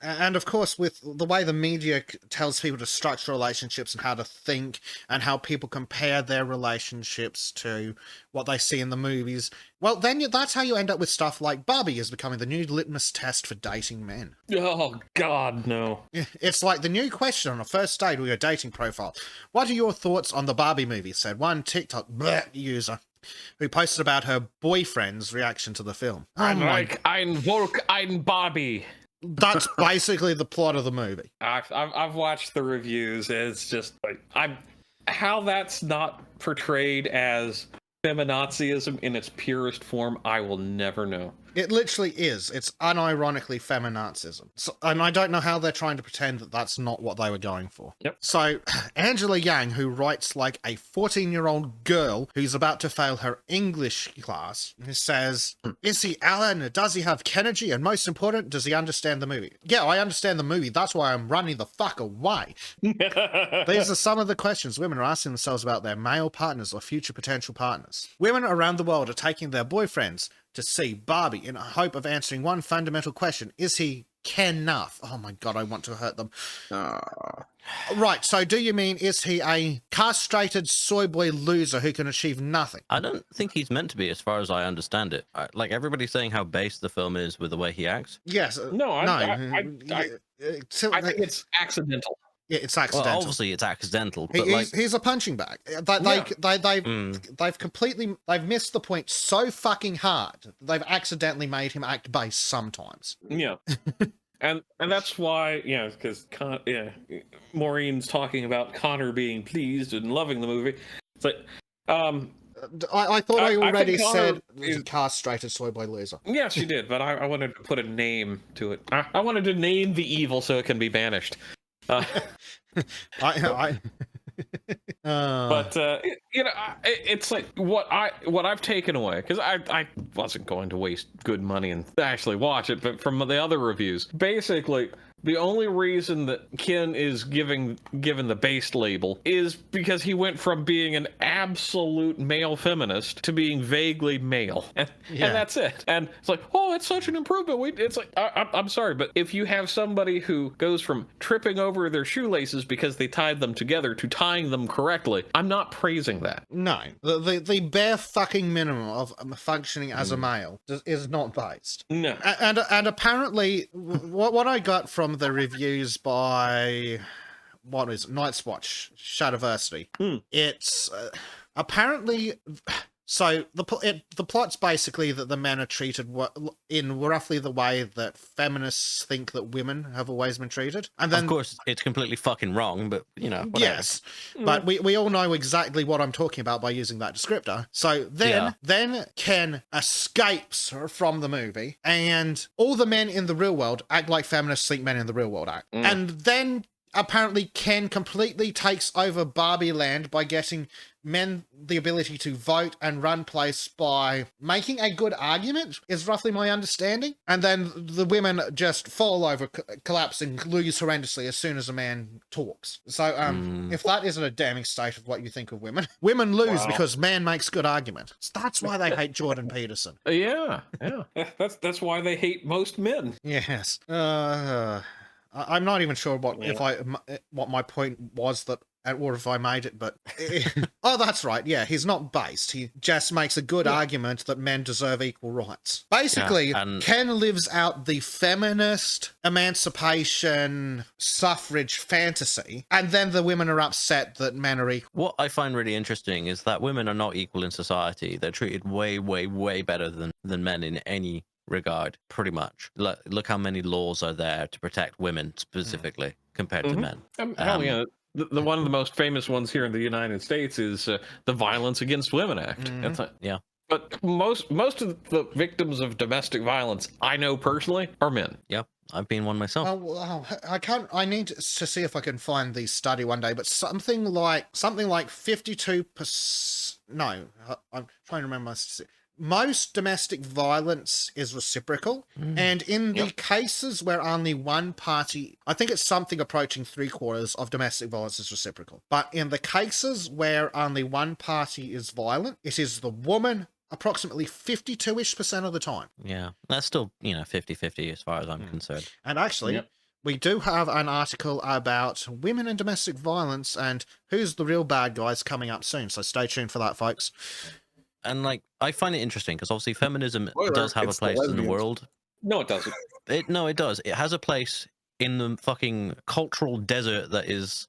And of course, with the way the media tells people to structure relationships and how to think and how people compare their relationships to what they see in the movies, well, then that's how you end up with stuff like Barbie is becoming the new litmus test for dating men. Oh, God, no. It's like the new question on a first date with your dating profile. What are your thoughts on the Barbie movie? Said one TikTok user who posted about her boyfriend's reaction to the film. I'm like, ein Volk, ein Barbie. That's basically the plot of the movie. I've watched the reviews. It's just like how that's not portrayed as feminazism in its purest form, I will never know. It literally is. It's unironically feminazism. So, and I don't know how they're trying to pretend that that's not what they were going for. Yep. So, Angela Yang, who writes like a 14-year-old girl who's about to fail her English class, says, is he Alan? Does he have Kennedy? And most important, does he understand the movie? Yeah, I understand the movie. That's why I'm running the fuck away. These are some of the questions women are asking themselves about their male partners or future potential partners. Women around the world are taking their boyfriends to see Barbie in hope of answering one fundamental question. Is he enough? Oh my God, I want to hurt them. Right, so do you mean, is he a castrated soy boy loser who can achieve nothing? I don't think he's meant to be, as far as I understand it. Like, everybody's saying how base the film is with the way he acts. Yes. I think it's accidental. Yeah, it's accidental. Well, obviously, it's accidental. But he's a punching bag. They've missed the point so fucking hard. They've accidentally made him act base sometimes. Yeah. And that's why, because Maureen's talking about Connor being pleased and loving the movie. It's like, I thought I already said castrated soy boy loser. Yes, you did, but I wanted to put a name to it. I wanted to name the evil so it can be banished. But it's like what I've taken away, because I wasn't going to waste good money and actually watch it, but from the other reviews, basically the only reason that Ken is given the base label is because he went from being an absolute male feminist to being vaguely male, and that's it. And it's like, oh, it's such an improvement. It's like, I'm sorry, but if you have somebody who goes from tripping over their shoelaces because they tied them together to tying them correctly, I'm not praising that. No, the bare fucking minimum of functioning as a male is not based. No, and apparently what I got from the reviews by Night's Watch Shadowversity, it's apparently, so the plot's basically that the men are treated in roughly the way that feminists think that women have always been treated, and then of course it's completely fucking wrong, but whatever. Yes, but we all know exactly what I'm talking about by using that descriptor. So then Ken escapes from the movie, and all the men in the real world act like feminists think men in the real world act, and then apparently Ken completely takes over Barbie land by getting men the ability to vote and run place by making a good argument, is roughly my understanding. And then the women just fall over, collapse, and lose horrendously as soon as a man talks. So if that isn't a damning state of what you think of women, women lose because man makes good argument. That's why they hate Jordan Peterson. Yeah. That's why they hate most men. Yes. I'm not even sure what my point was, that or if I made it, but oh, that's right. Yeah, he's not based. He just makes a good argument that men deserve equal rights. Basically, Ken lives out the feminist emancipation suffrage fantasy, and then the women are upset that men are equal. What I find really interesting is that women are not equal in society. They're treated way, way, way better than men in any regard, pretty much. Look how many laws are there to protect women specifically compared to men. The one of the most famous ones here in the United States is the Violence Against Women Act. But most of the victims of domestic violence I know personally are men. Yep, I've been one myself. I need to see if I can find the study one day, but something like 52%. No, I'm trying to remember. Most domestic violence is reciprocal, and in the cases where only one party, I think it's something approaching 3/4 of domestic violence is reciprocal. But in the cases where only one party is violent, it is the woman approximately 52-ish% of the time. Yeah, that's still 50-50 as far as I'm concerned. And actually, we do have an article about women and domestic violence and who's the real bad guys coming up soon. So stay tuned for that, folks. And like, I find it interesting because obviously feminism Spoiler, does have a it's the place in the lesbians. world. No, it doesn't. No, it does. It has a place in the fucking cultural desert that is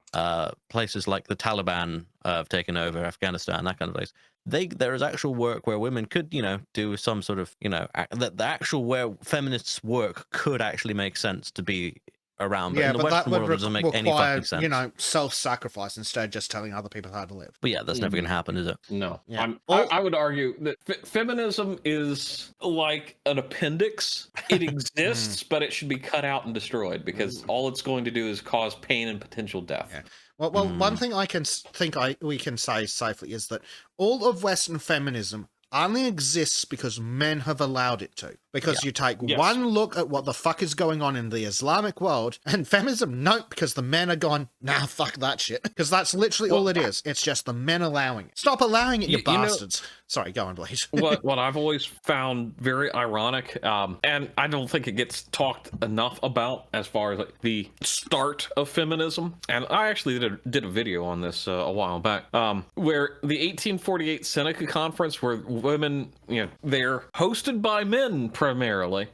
places like the Taliban have taken over Afghanistan, that kind of place. There is actual work where women could, do some sort of, the actual where feminists work could actually make sense to be around. But in the Western world, it doesn't make any fucking sense. Self-sacrifice instead of just telling other people how to live. But yeah, that's never going to happen, is it? No. Yeah. I would argue that feminism is like an appendix. It exists, but it should be cut out and destroyed because all it's going to do is cause pain and potential death. Yeah. Well, one thing I can think we can say safely is that all of Western feminism only exists because men have allowed it to. Because you take one look at what the fuck is going on in the Islamic world, and feminism, nope, because the men are gone, nah, fuck that shit. Because that's literally all it is. It's just the men allowing it. Stop allowing it, you bastards. Sorry, go on, please. what I've always found very ironic, and I don't think it gets talked enough about as far as like the start of feminism, and I actually did a video on this a while back, where the 1848 Seneca Conference, where women, they're hosted by men primarily,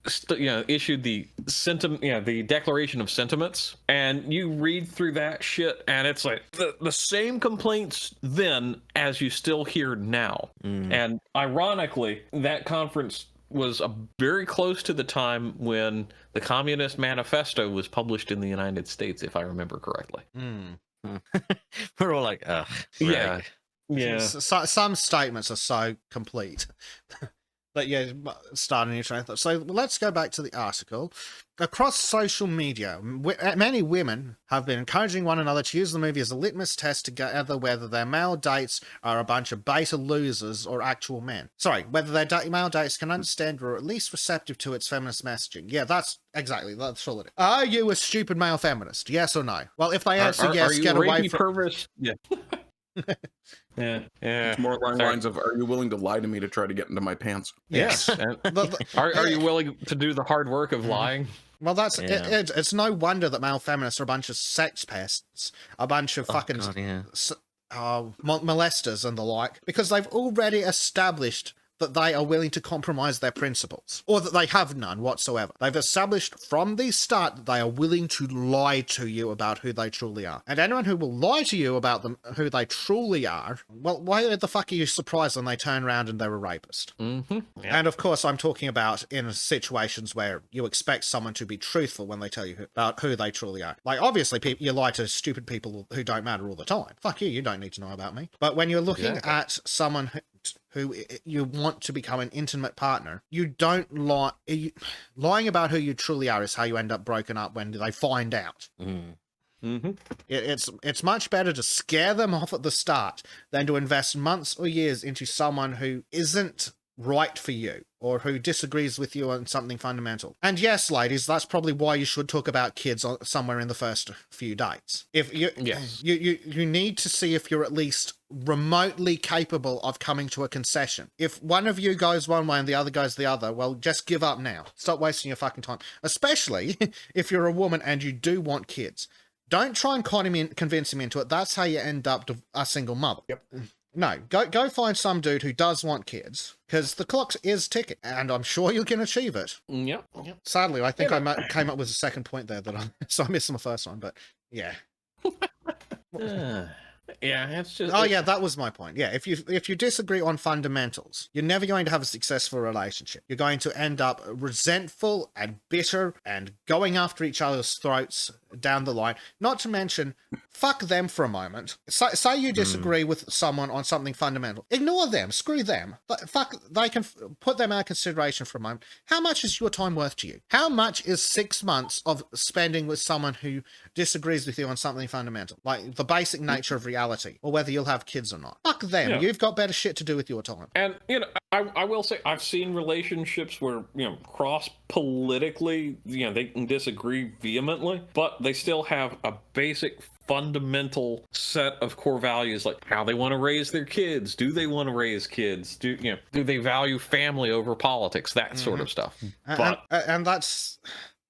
issued the the Declaration of Sentiments, and you read through that shit, and it's like the same complaints then as you still hear now. And ironically, that conference was very close to the time when the Communist Manifesto was published in the United States, if I remember correctly. We're all like, ugh. Yeah. Yeah. Some statements are so complete. But yeah, starting a new train of thought. So let's go back to the article. Across social media, many women have been encouraging one another to use the movie as a litmus test to gather whether their male dates are a bunch of beta losers or actual men. Sorry, whether their male dates can understand or at least receptive to its feminist messaging. Yeah, that's all it is. Are you a stupid male feminist? Yes or no? Well, if they answer yes, get away from... Yeah. Yeah. It's more along the lines of, are you willing to lie to me to try to get into my pants? Yes. Are you willing to do the hard work of lying? Well, it's no wonder that male feminists are a bunch of sex pests, a bunch of fucking molesters and the like, because they've already established that they are willing to compromise their principles, or that they have none whatsoever. They've established from the start that they are willing to lie to you about who they truly are. And anyone who will lie to you about who they truly are, well, why the fuck are you surprised when they turn around and they're a rapist? Mm-hmm. Yeah. And of course, I'm talking about in situations where you expect someone to be truthful when they tell you about who they truly are. Like, obviously, you lie to stupid people who don't matter all the time. Fuck you don't need to know about me. But when you're looking at someone who you want to become an intimate partner, you don't lie. Lying about who you truly are is how you end up broken up when they find out. Mm-hmm. It's much better to scare them off at the start than to invest months or years into someone who isn't right for you or who disagrees with you on something fundamental. And yes, ladies, that's probably why you should talk about kids somewhere in the first few dates. If you need to see if you're at least remotely capable of coming to a concession. If one of you goes one way and the other goes the other, well, just give up now. Stop wasting your fucking time. Especially if you're a woman and you do want kids. Don't try and convince him into it. That's how you end up a single mother. Yep. No, go find some dude who does want kids, because the clock is ticking, and I'm sure you can achieve it. Yep. Sadly, I think I came up with a second point there so I missed my first one, but yeah. Yeah, it's just... Oh, yeah, that was my point. Yeah, if you disagree on fundamentals, you're never going to have a successful relationship. You're going to end up resentful and bitter and going after each other's throats down the line. Not to mention, fuck them for a moment. Say you disagree with someone on something fundamental. Ignore them. Screw them. They can put them out of consideration for a moment. How much is your time worth to you? How much is 6 months of spending with someone who disagrees with you on something fundamental? Like the basic nature of reality, or whether you'll have kids or not. Fuck them. Yeah. You've got better shit to do with your time. And, I will say, I've seen relationships where, cross politically, they can disagree vehemently, but they still have a basic fundamental set of core values, like how they want to raise their kids. Do they want to raise kids? Do they value family over politics? That sort of stuff. And that's...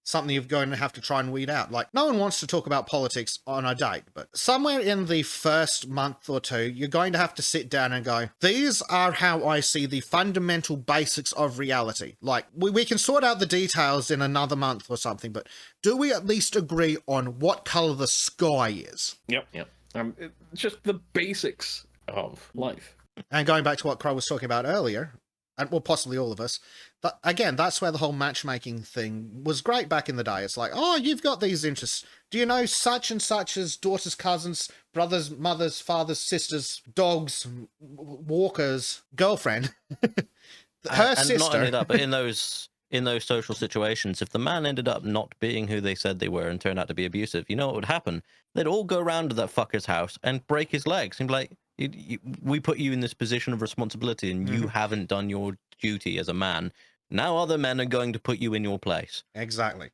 something you're going to have to try and weed out. Like, no one wants to talk about politics on a date, but somewhere in the first month or two, you're going to have to sit down and go, these are how I see the fundamental basics of reality. Like, we can sort out the details in another month or something, but do we at least agree on what color the sky is? Yep. It's just the basics of life. And going back to what Crow was talking about earlier, and well, possibly all of us, but again, that's where the whole matchmaking thing was great back in the day. It's like, oh, you've got these interests. Do you know such and such's daughters, cousins, brothers, mothers, fathers, sisters, dogs, walkers, girlfriend? Her and sister. not only that, but in those social situations, if the man ended up not being who they said they were and turned out to be abusive, you know what would happen? They'd all go around to that fucker's house and break his legs and be like, we put you in this position of responsibility and you haven't done your duty as a man. Now other men are going to put you in your place. Exactly.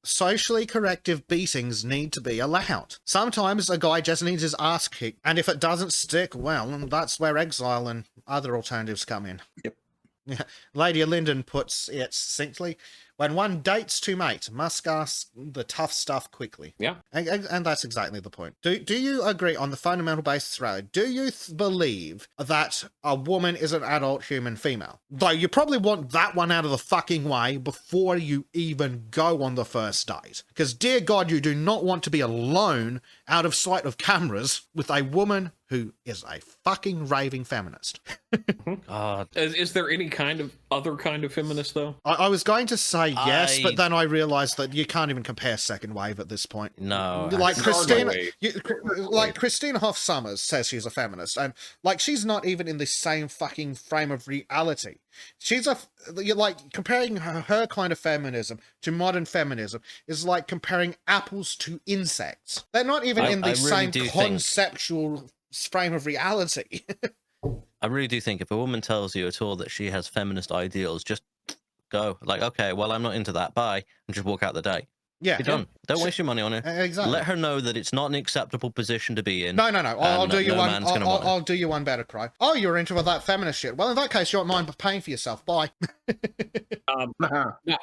Socially corrective beatings need to be allowed. Sometimes a guy just needs his ass kicked, and if it doesn't stick, well, that's where exile and other alternatives come in. Yep. Yeah. Lady Linden puts it succinctly, when one dates to mate, must ask the tough stuff quickly. Yeah. And that's exactly the point. Do you agree on the fundamental basis, Riley? Do you believe that a woman is an adult human female? Though you probably want that one out of the fucking way before you even go on the first date. Because, dear God, you do not want to be alone out of sight of cameras with a woman who is a fucking raving feminist. God. Is there any other kind of feminist, though? I was going to say yes, but then I realized that you can't even compare second wave at this point. No. Like Christina, Hardly. Christina Hoff Summers says she's a feminist, and like she's not even in the same fucking frame of reality. She's you're like comparing her kind of feminism to modern feminism is like comparing apples to insects. They're not even in the really same conceptual frame of reality. I really do think if a woman tells you at all that she has feminist ideals, just go like, okay, well, I'm not into that. Bye, and just walk out the day. Yeah, You're done. Don't waste your money on her. Exactly. Let her know that it's not an acceptable position to be in. No. I'll do you one. I'll it. do you one better, Cry. Oh, you're into that feminist shit. Well, in that case, you don't mind paying for yourself. Bye.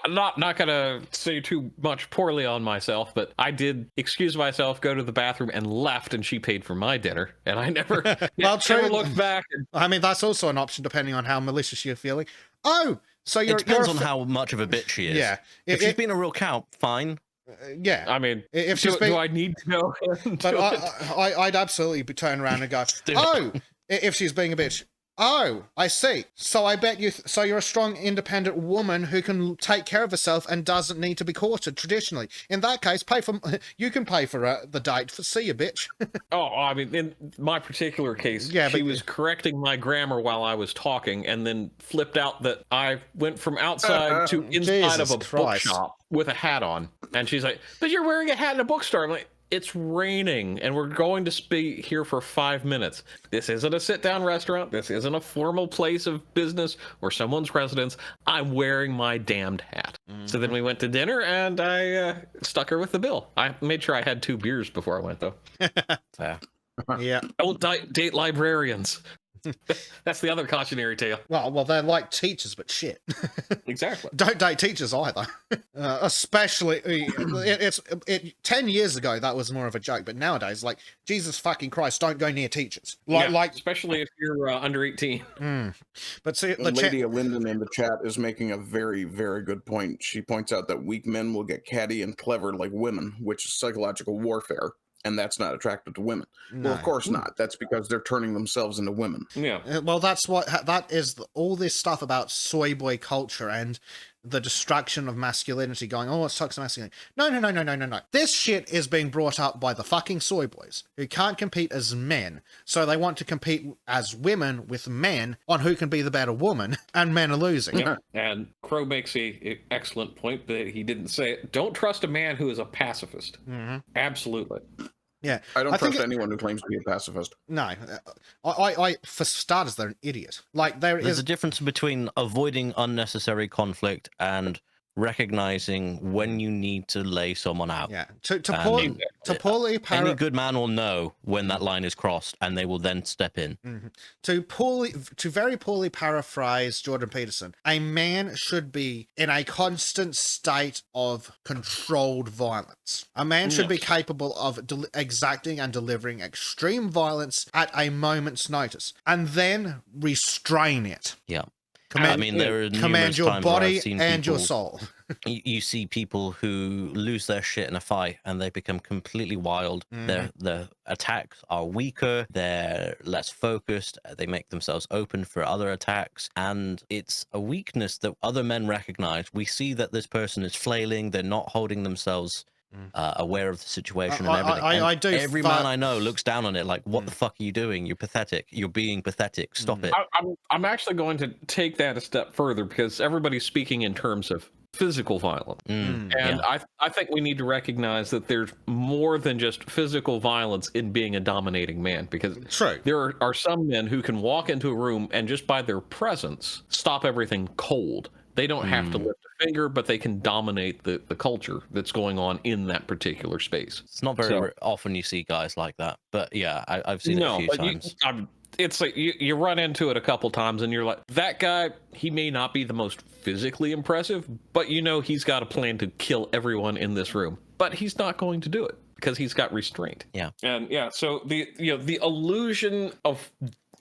Not gonna say too much poorly on myself, but I did excuse myself, go to the bathroom, and left, and she paid for my dinner, and I never, never looked back. I mean, that's also an option depending on how malicious you're feeling. Oh, so It depends on how much of a bitch she is. Yeah. If she's been a real cow, fine. Yeah. I mean, if she's do I need to know? But I'd absolutely turn around and go, oh, if she's being a bitch. Oh, I see. So I bet so you're a strong, independent woman who can take care of herself and doesn't need to be courted traditionally. In that case, you can pay for the date. See you, bitch. Oh, I mean, in my particular case, she was correcting my grammar while I was talking, and then flipped out that I went from outside to inside of a bookshop with a hat on. And she's like, but you're wearing a hat in a bookstore. I'm like, it's raining, and we're going to be here for 5 minutes. This isn't a sit-down restaurant. This isn't a formal place of business or someone's residence. I'm wearing my damned hat. So then we went to dinner, and I stuck her with the bill. I made sure I had 2 beers before I went, though. Yeah. Don't date librarians. That's the other cautionary tale. Well, they're like teachers, but shit. Exactly. Don't date teachers either. Especially, 10 years ago, that was more of a joke, but nowadays, like, Jesus fucking Christ, don't go near teachers. Like, especially if you're under 18. But see, Lady Linden in the chat is making a very, very good point. She points out that weak men will get catty and clever like women, which is psychological warfare. And that's not attractive to women. No. Well, of course not. That's because they're turning themselves into women. Yeah. Well, that is all this stuff about soy boy culture and the destruction of masculinity going, oh, it's toxic masculinity. No. This shit is being brought up by the fucking soy boys who can't compete as men. So they want to compete as women with men on who can be the better woman, and men are losing. Yeah. And Crow makes a excellent point that he didn't say it. Don't trust a man who is a pacifist. Absolutely. Yeah, I don't trust anyone who claims to be a pacifist. No, I for starters, they're an idiot. Like there's a difference between avoiding unnecessary conflict and recognizing when you need to lay someone out. Yeah. And Poorly any good man will know when that line is crossed, and they will then step in. To very poorly paraphrase Jordan Peterson, a man should be in a constant state of controlled violence. A man should be capable of exacting and delivering extreme violence at a moment's notice, and then restrain it. Yeah. Command there are your times where I've body seen and your people- soul. You see people who lose their shit in a fight and they become completely wild. Their attacks are weaker, they're less focused, they make themselves open for other attacks, and it's a weakness that other men recognize. We see that this person is flailing, they're not holding themselves aware of the situation and everything. Every man I know looks down on it like, what the fuck are you doing? You're pathetic. You're being pathetic. Stop it. I'm actually going to take that a step further, because everybody's speaking in terms of physical violence. I think we need to recognize that there's more than just physical violence in being a dominating man, because there are some men who can walk into a room and just by their presence stop everything cold. They don't have to lift a finger, but they can dominate the culture that's going on in that particular space. It's not very often you see guys like that, but yeah, I've seen it a few times. It's like you run into it a couple times and you're like, that guy, he may not be the most physically impressive, but he's got a plan to kill everyone in this room, but he's not going to do it because he's got restraint. So the illusion of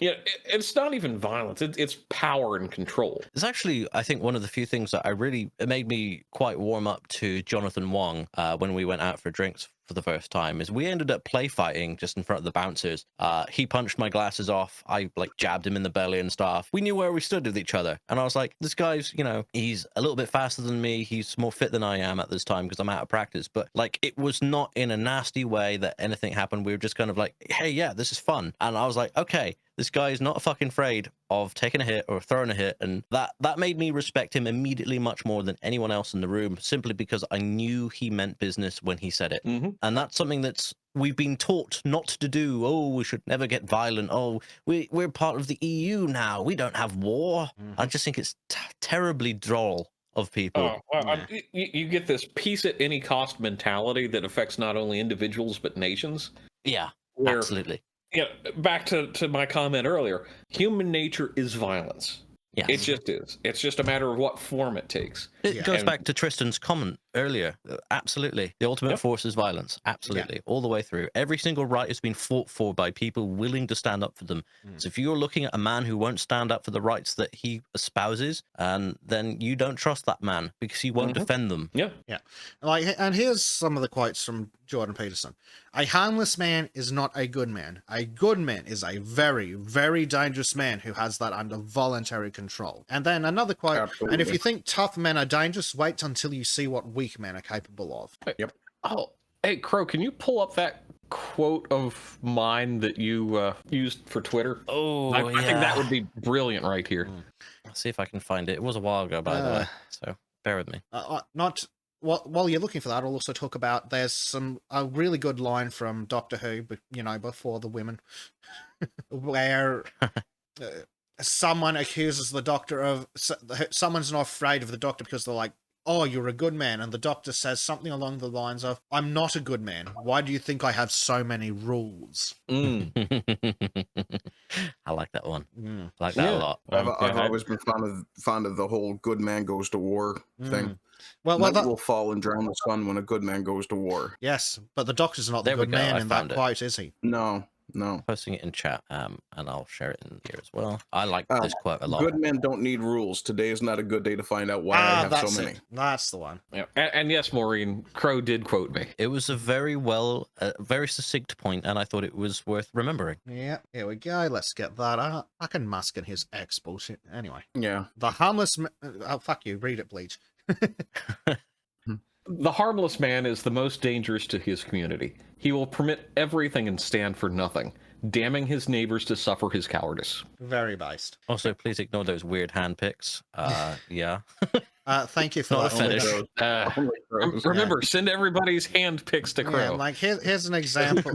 it's not even violence, it's power and control. It's actually, I think, one of the few things that it made me quite warm up to Jonathan Wong when we went out for drinks for the first time, is we ended up play fighting just in front of the bouncers. He punched my glasses off, I jabbed him in the belly and stuff. We knew where we stood with each other, and I was like, this guy's he's a little bit faster than me, he's more fit than I am at this time because I'm out of practice, but it was not in a nasty way that anything happened. We were just kind of like, hey, yeah, this is fun. And I was like, okay, this guy is not fucking afraid of taking a hit or throwing a hit, and that made me respect him immediately much more than anyone else in the room, simply because I knew he meant business when he said it. And that's something we've been taught not to do. Oh, we should never get violent. Oh, we're part of the EU now, we don't have war. I just think it's terribly droll of people. You get this peace at any cost mentality that affects not only individuals but nations. Absolutely. Back to my comment earlier, human nature is violence. Yes. It just is. It's just a matter of what form it takes. It goes back to Tristan's comment earlier. Absolutely. The ultimate force is violence. Absolutely. All the way through. Every single right has been fought for by people willing to stand up for them. So if you're looking at a man who won't stand up for the rights that he espouses, then you don't trust that man because he won't defend them. Yeah. And here's some of the quotes from Jordan Peterson. A harmless man is not a good man. A good man is a very, very dangerous man who has that under voluntary control. And then another quote, Absolutely. And if you think tough men are dangerous, wait until you see what weak men are capable of. Yep. Oh, hey, Crow, can you pull up that quote of mine that you used for Twitter? Oh, I think that would be brilliant right here. I'll see if I can find it. It was a while ago, by the way, so bear with me. While you're looking for that, I'll also talk about a really good line from Doctor Who, but before the women, where someone accuses the Doctor of someone's not afraid of the Doctor because they're like, "Oh, you're a good man," and the Doctor says something along the lines of, "I'm not a good man. Why do you think I have so many rules?" I like that one. I like that a lot. I've always been fond of the whole good man goes to war thing. Well, Night will fall and drown the sun when a good man goes to war. Yes, but the Doctor's not the There we good go, man I in that found it. quote, is he? No. Posting it in chat, and I'll share it in here as well. I like this quote a lot. Good men don't need rules. Today is not a good day to find out why I have that's so many. it. That's the one. Yeah. And yes, Maureen, Crow did quote me. It was a very very succinct point, and I thought it was worth remembering. Yeah, here we go. Let's get that out. I can mask in his X bullshit. Anyway, Yeah. the harmless. Oh, fuck you. Read it, Bleach. The harmless man is the most dangerous to his community. He will permit everything and stand for nothing, damning his neighbors to suffer his cowardice. Very based. Also, please ignore those weird hand picks. Yeah. Thank you for Not that. a fetish. Remember, send everybody's hand pics to Crow. Yeah, like here's an example.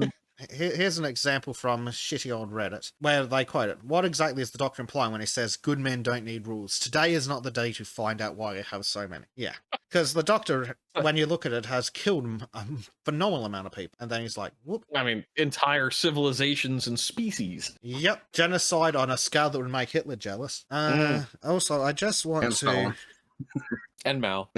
Here's an example from shitty old Reddit where they quote it. What exactly is the Doctor implying when he says, good men don't need rules? Today is not the day to find out why we have so many. Yeah. Because the Doctor, when you look at it, has killed a phenomenal amount of people. And then he's like, whoop. I mean, entire civilizations and species. Yep. Genocide on a scale that would make Hitler jealous. Also, I just want And to... Stalin. And Mao.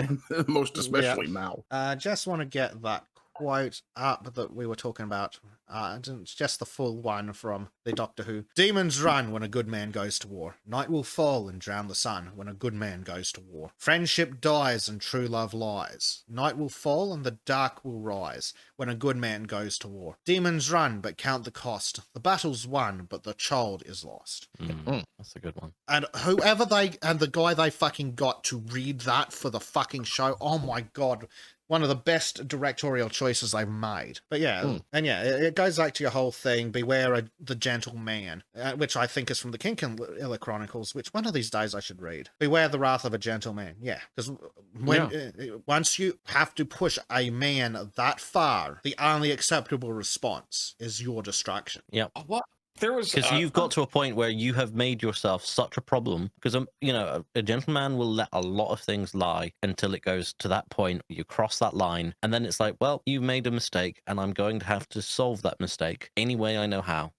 Most especially now. just want to get that quote up that we were talking about. It's just the full one from the Doctor Who. Demons run when a good man goes to war. Night will fall and drown the sun when a good man goes to war. Friendship dies and true love lies. Night will fall and the dark will rise when a good man goes to war. Demons run but count the cost. The battle's won but the child is lost. That's a good one. And the guy they fucking got to read that for the fucking show, oh my god, one of the best directorial choices they've made. But yeah, and yeah, it goes back to your whole thing, beware the gentle man, which I think is from the Illa Chronicles, which one of these days I should read. Beware the wrath of a gentle man. Yeah, because once you have to push a man that far, the only acceptable response is your destruction. Yep. What? There was Because you've got to a point where you have made yourself such a problem. Because a gentleman will let a lot of things lie until it goes to that point. You cross that line, and then it's like, well, you made a mistake, and I'm going to have to solve that mistake any way I know how.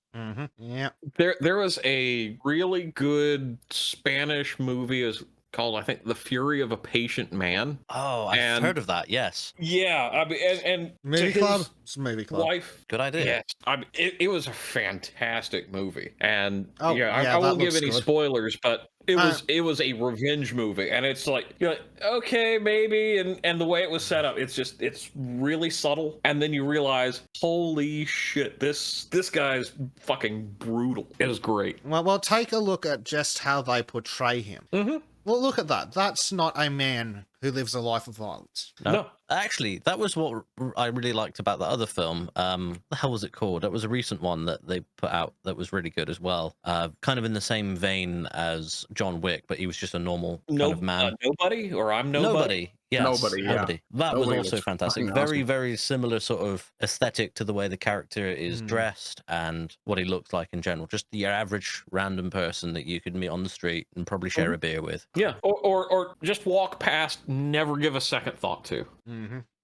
Yeah. There was a really good Spanish movie called, I think, The Fury of a Patient Man. Oh, I've heard of that. Yes. Yeah, I mean, and Movie Club. It's a Movie Club. Wife. Good idea. Yes, I mean, it was a fantastic movie, and Oh, I yeah, won't that give looks any good. spoilers, but it was a revenge movie, and it's like, you're like, okay, maybe, and the way it was set up, it's really subtle, and then you realize, holy shit, this guy's fucking brutal. It was great. Well, take a look at just how they portray him. Well, look at that. That's not a man who lives a life of violence. No. Actually, that was what I really liked about the other film. The hell was it called? It was a recent one that they put out that was really good as well. Kind of in the same vein as John Wick, but he was just a normal kind of man. Nobody, or I'm nobody. Yes, Nobody, yeah. That was Nobody also was fantastic. fucking Very, awesome. very similar sort of aesthetic to the way the character is dressed and what he looks like in general. Just your average random person that you could meet on the street and probably share a beer with. Yeah, or just walk past, never give a second thought to.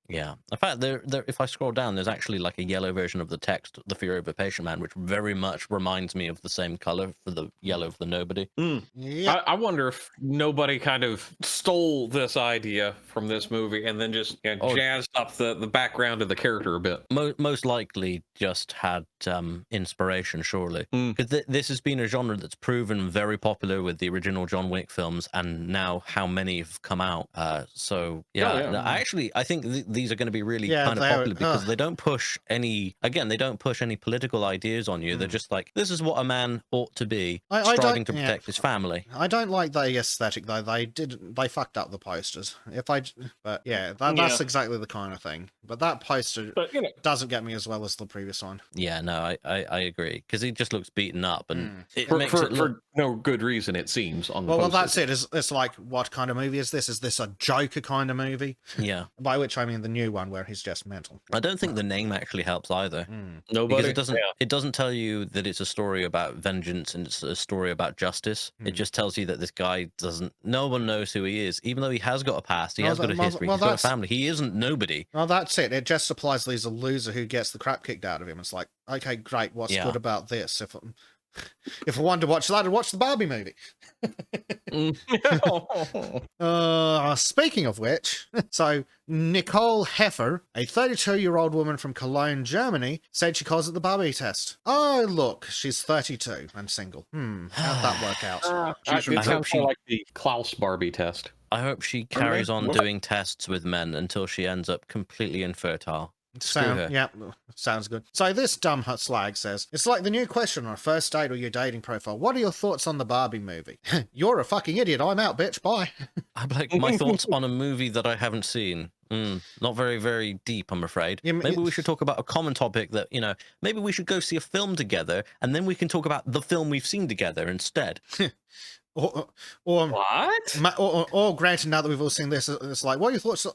Yeah. In fact, there, if I scroll down, there's actually like a yellow version of the text, The Fury of a Patient Man, which very much reminds me of the same color for the yellow of the Nobody. Yeah. I wonder if nobody kind of stole this idea from this movie and then just jazzed up the background of the character a bit. Most likely just had inspiration, surely. Because this has been a genre that's proven very popular with the original John Wick films, and now how many have come out. I think these are going to be really kind of popular because they don't push any political ideas on you. They're just like, this is what a man ought to be, striving to protect his family. I don't like the aesthetic though. They fucked up the posters. That's exactly the kind of thing. But that poster doesn't get me as well as the previous one. Yeah, no, I agree, because he just looks beaten up, and it For, makes for, it look... for no good reason, it seems. On the Well, posters. that's it. It's like, what kind of movie is this? Is this a Joker kind of movie? Yeah. By which I mean the new one where he's just mental. I don't think the name actually helps either. Nobody. Because it doesn't tell you that it's a story about vengeance and it's a story about justice. It just tells you that this guy no one knows who he is, even though he has got a past, he has got a history, he's got a family. He isn't nobody. Well, that's it. It just supplies he's a loser who gets the crap kicked out of him. It's like, okay, great. What's good about this? If I wanted to watch that, I'd watch the Barbie movie. Speaking of which, so Nicole Heffer, a 32-year-old woman from Cologne, Germany, said she calls it the Barbie test. Oh, look, she's 32 and single. How'd that work out? It sounds more like the Klaus Barbie test. I hope she carries on doing tests with men until she ends up completely infertile. Sounds good. So this dumb slag says, it's like the new question on a first date or your dating profile. What are your thoughts on the Barbie movie? You're a fucking idiot. I'm out, bitch. Bye. I'm like, my thoughts on a movie that I haven't seen. Not very, very deep, I'm afraid. Maybe we should talk about a common topic that, maybe we should go see a film together and then we can talk about the film we've seen together instead. or What? or granted, now that we've all seen this, it's like, what are your thoughts?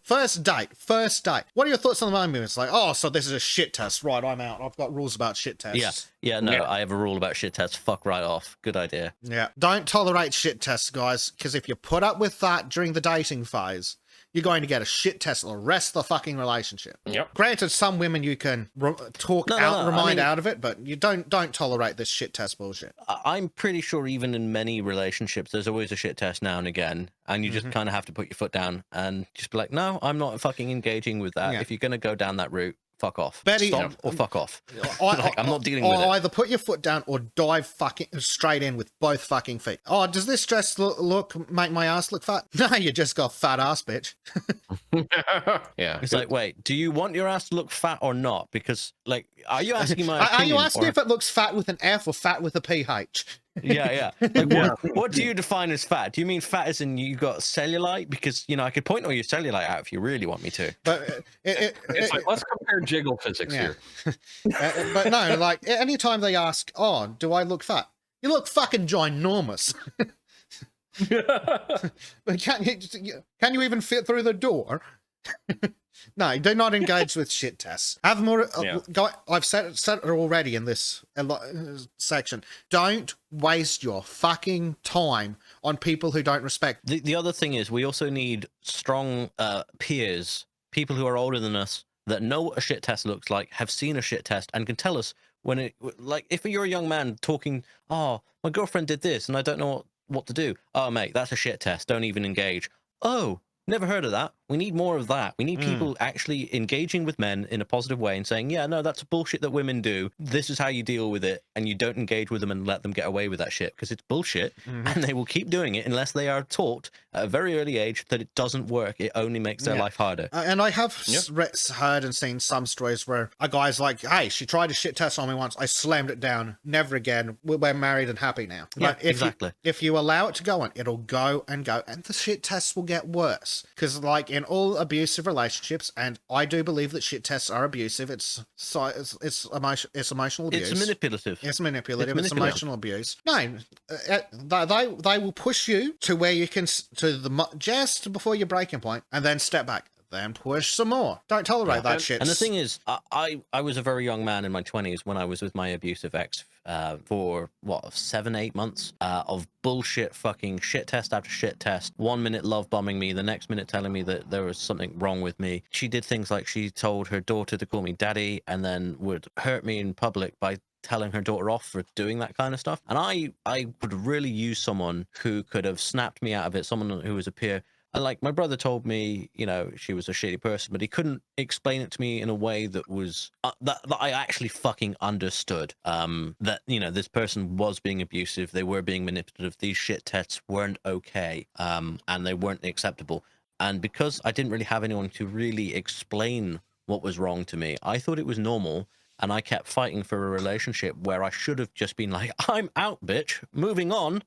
First date. What are your thoughts on the movie? It's like, oh, so this is a shit test, right? I'm out. I've got rules about shit tests. Yeah, no, Yeah. I have a rule about shit tests. Fuck right off. Good idea. Yeah. Don't tolerate shit tests, guys, because if you put up with that during the dating phase, you're going to get a shit test the rest of the fucking relationship. Yep. Granted, some women you can talk No, out, no, remind I mean- out of it, but you don't tolerate this shit test bullshit. I'm pretty sure even in many relationships, there's always a shit test now and again, and you just Mm-hmm. kind of have to put your foot down and just be like, no, I'm not fucking engaging with that. Yeah. If you're going to go down that route, fuck off. Betty- Stop or fuck off. Like, I'm not dealing with it. Either put your foot down or dive fucking straight in with both fucking feet. Oh, does this dress make my ass look fat? No, you just got fat ass, bitch. Yeah. It's like, wait, do you want your ass to look fat or not? Because, like, are you asking my Are you opinion, asking or- if it looks fat with an F or fat with a PH? Yeah. Like, what do you define as fat? Do you mean fat as in you got cellulite? Because, I could point all your cellulite out if you really want me to. But It's like, let's compare jiggle physics Yeah. here. but no, like anytime they ask, "Oh, do I look fat?" You look fucking ginormous. But can you even fit through the door? No, do not engage with shit tests. Have more. Yeah. I've said it already in this section. Don't waste your fucking time on people who don't respect. The other thing is we also need strong peers, people who are older than us that know what a shit test looks like, have seen a shit test, and can tell us when it, like, if you're a young man talking, oh, my girlfriend did this and I don't know what to do. Oh, mate, that's a shit test. Don't even engage. Oh, never heard of that. We need more of that. We need people actually engaging with men in a positive way and saying, yeah, no, that's bullshit that women do. This is how you deal with it. And you don't engage with them and let them get away with that shit because it's bullshit. And they will keep doing it unless they are taught at a very early age that it doesn't work. It only makes their life harder. And I have heard and seen some stories where a guy's like, hey, she tried a shit test on me once. I slammed it down. Never again. We're married and happy now. Yeah, But exactly. If you allow it to go on, it'll go and go. And the shit tests will get worse. Because like in all abusive relationships, and I do believe that shit tests are abusive. It's emotional abuse. It's manipulative. It's manipulative. It's manipulative. emotional abuse. No, they will push you to where you can just before your breaking point, and then step back, then push some more. Don't tolerate that shit. And the thing is, I was a very young man in my 20s when I was with my abusive ex for, 7-8 months of bullshit fucking shit test after shit test. 1 minute love bombing me, the next minute telling me that there was something wrong with me. She did things like she told her daughter to call me daddy and then would hurt me in public by telling her daughter off for doing that kind of stuff. And I would really use someone who could have snapped me out of it, someone who was a peer. And like my brother told me, she was a shitty person, but he couldn't explain it to me in a way that was that I actually fucking understood. That this person was being abusive, they were being manipulative. These shit tests weren't okay, and they weren't acceptable. And because I didn't really have anyone to really explain what was wrong to me, I thought it was normal. And I kept fighting for a relationship where I should have just been like, I'm out, bitch. Moving on.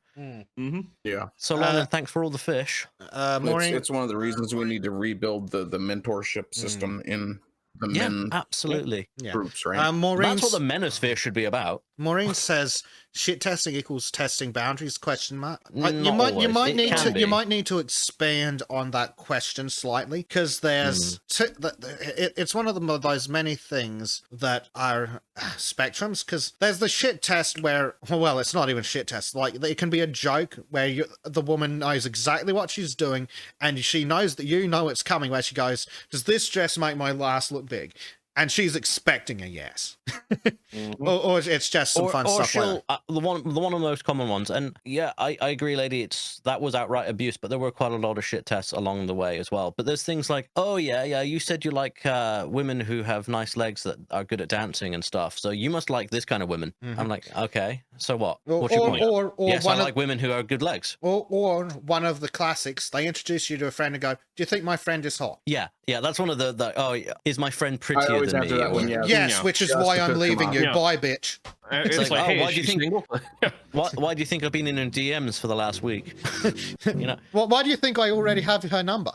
Yeah. So long and thanks for all the fish. Maureen, It's one of the reasons we need to rebuild the mentorship system in the Yeah, men absolutely. groups, right? Maureen, That's what the menosphere should be about. Maureen says shit testing equals testing boundaries? Question mark. Not You might always. It can be. need to expand on that question slightly because there's it's one of those many things that are spectrums. Because there's the shit test where it's not even shit test. Like it can be a joke where the woman knows exactly what she's doing and she knows that it's coming. Where she goes, "Does this dress make my ass look big?" And she's expecting a yes, or it's just some fun or stuff. she'll, the one of the most common ones, and yeah, I agree, lady. That was outright abuse, but there were quite a lot of shit tests along the way as well. But there's things like, oh yeah, you said you like women who have nice legs that are good at dancing and stuff, so you must like this kind of women. I'm like, okay, so what? What's your point? Or Yes, one I like women who are good legs. Or one of the classics, they introduce you to a friend and go, "Do you think my friend is hot?" Yeah, that's one of the oh, is my friend prettier always than answer me? that one, yeah. Yes, which is Just why to I'm piss them leaving off. you. Yeah. Bye, bitch. It's like, like, oh, hey, why is do you she think- single? Why do you think I've been in her DMs for the last week? Well, why do you think I already have her number?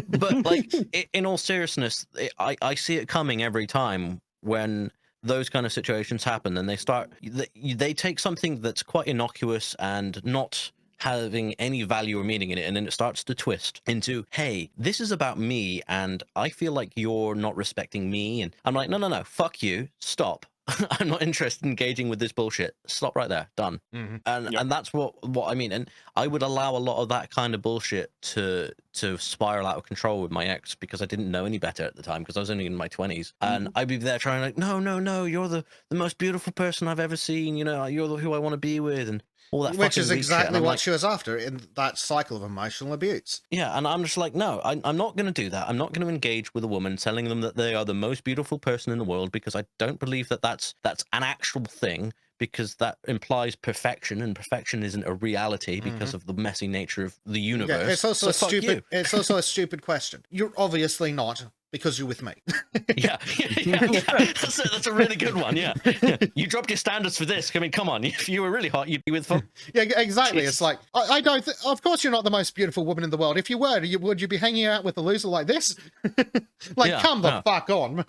But like in all seriousness, I see it coming every time when those kind of situations happen, then they take something that's quite innocuous and not having any value or meaning in it, and then it starts to twist into, hey, this is about me, and I feel like you're not respecting me. And I'm like, no, fuck you, stop. I'm not interested in engaging with this bullshit. Stop right there. Done. Mm-hmm. And that's what I mean. And I would allow a lot of that kind of bullshit to spiral out of control with my ex, because I didn't know any better at the time, because I was only in my 20s. And I'd be there trying like, no, you're the most beautiful person I've ever seen. You know, you're who I want to be with, and all that. Which is exactly what like, she was after in that cycle of emotional abuse. Yeah, and I'm just like, no, I'm not going to do that. I'm not going to engage with a woman telling them that they are the most beautiful person in the world, because I don't believe that that's an actual thing, because that implies perfection, and perfection isn't a reality because of the messy nature of the universe. Yeah, it's also so It's also a stupid question. You're obviously not, because you're with me. yeah. That's a really good one. Yeah. You dropped your standards for this. I mean, come on. If you were really hot, you'd be with fun. Yeah, exactly. Jeez. It's like, I don't. Of course, you're not the most beautiful woman in the world. If you were, would you be hanging out with a loser like this? Like, come the fuck on.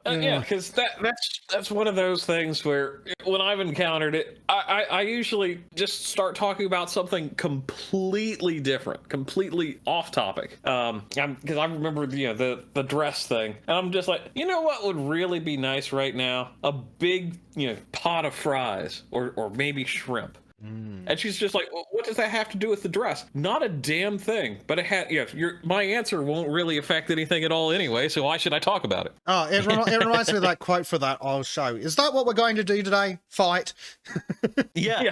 Yeah, because that's one of those things where when I've encountered it, I usually just start talking about something completely different, completely off topic. Because I remember the dress thing, and I'm just like, you know what would really be nice right now? A big pot of fries, or maybe shrimp. And she's just like, well, what does that have to do with the dress? Not a damn thing. But it had, my answer won't really affect anything at all anyway, so why should I talk about it? Oh, it reminds me of that quote for that old show. Is that what we're going to do today? Fight? Yeah.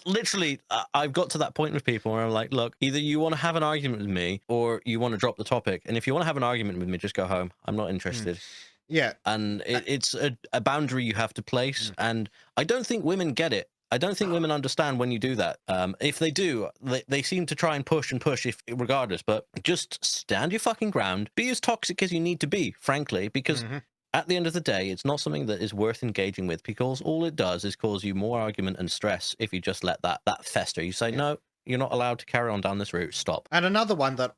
Literally, I've got to that point with people where I'm like, look, either you want to have an argument with me, or you want to drop the topic. And if you want to have an argument with me, just go home. I'm not interested. Yeah. And it's a boundary you have to place. And I don't think women get it. I don't think women understand when you do that. If they do, they seem to try and push regardless. But just stand your fucking ground. Be as toxic as you need to be, frankly, because at the end of the day, it's not something that is worth engaging with, because all it does is cause you more argument and stress if you just let that fester. You say, no, you're not allowed to carry on down this route. Stop. And another one that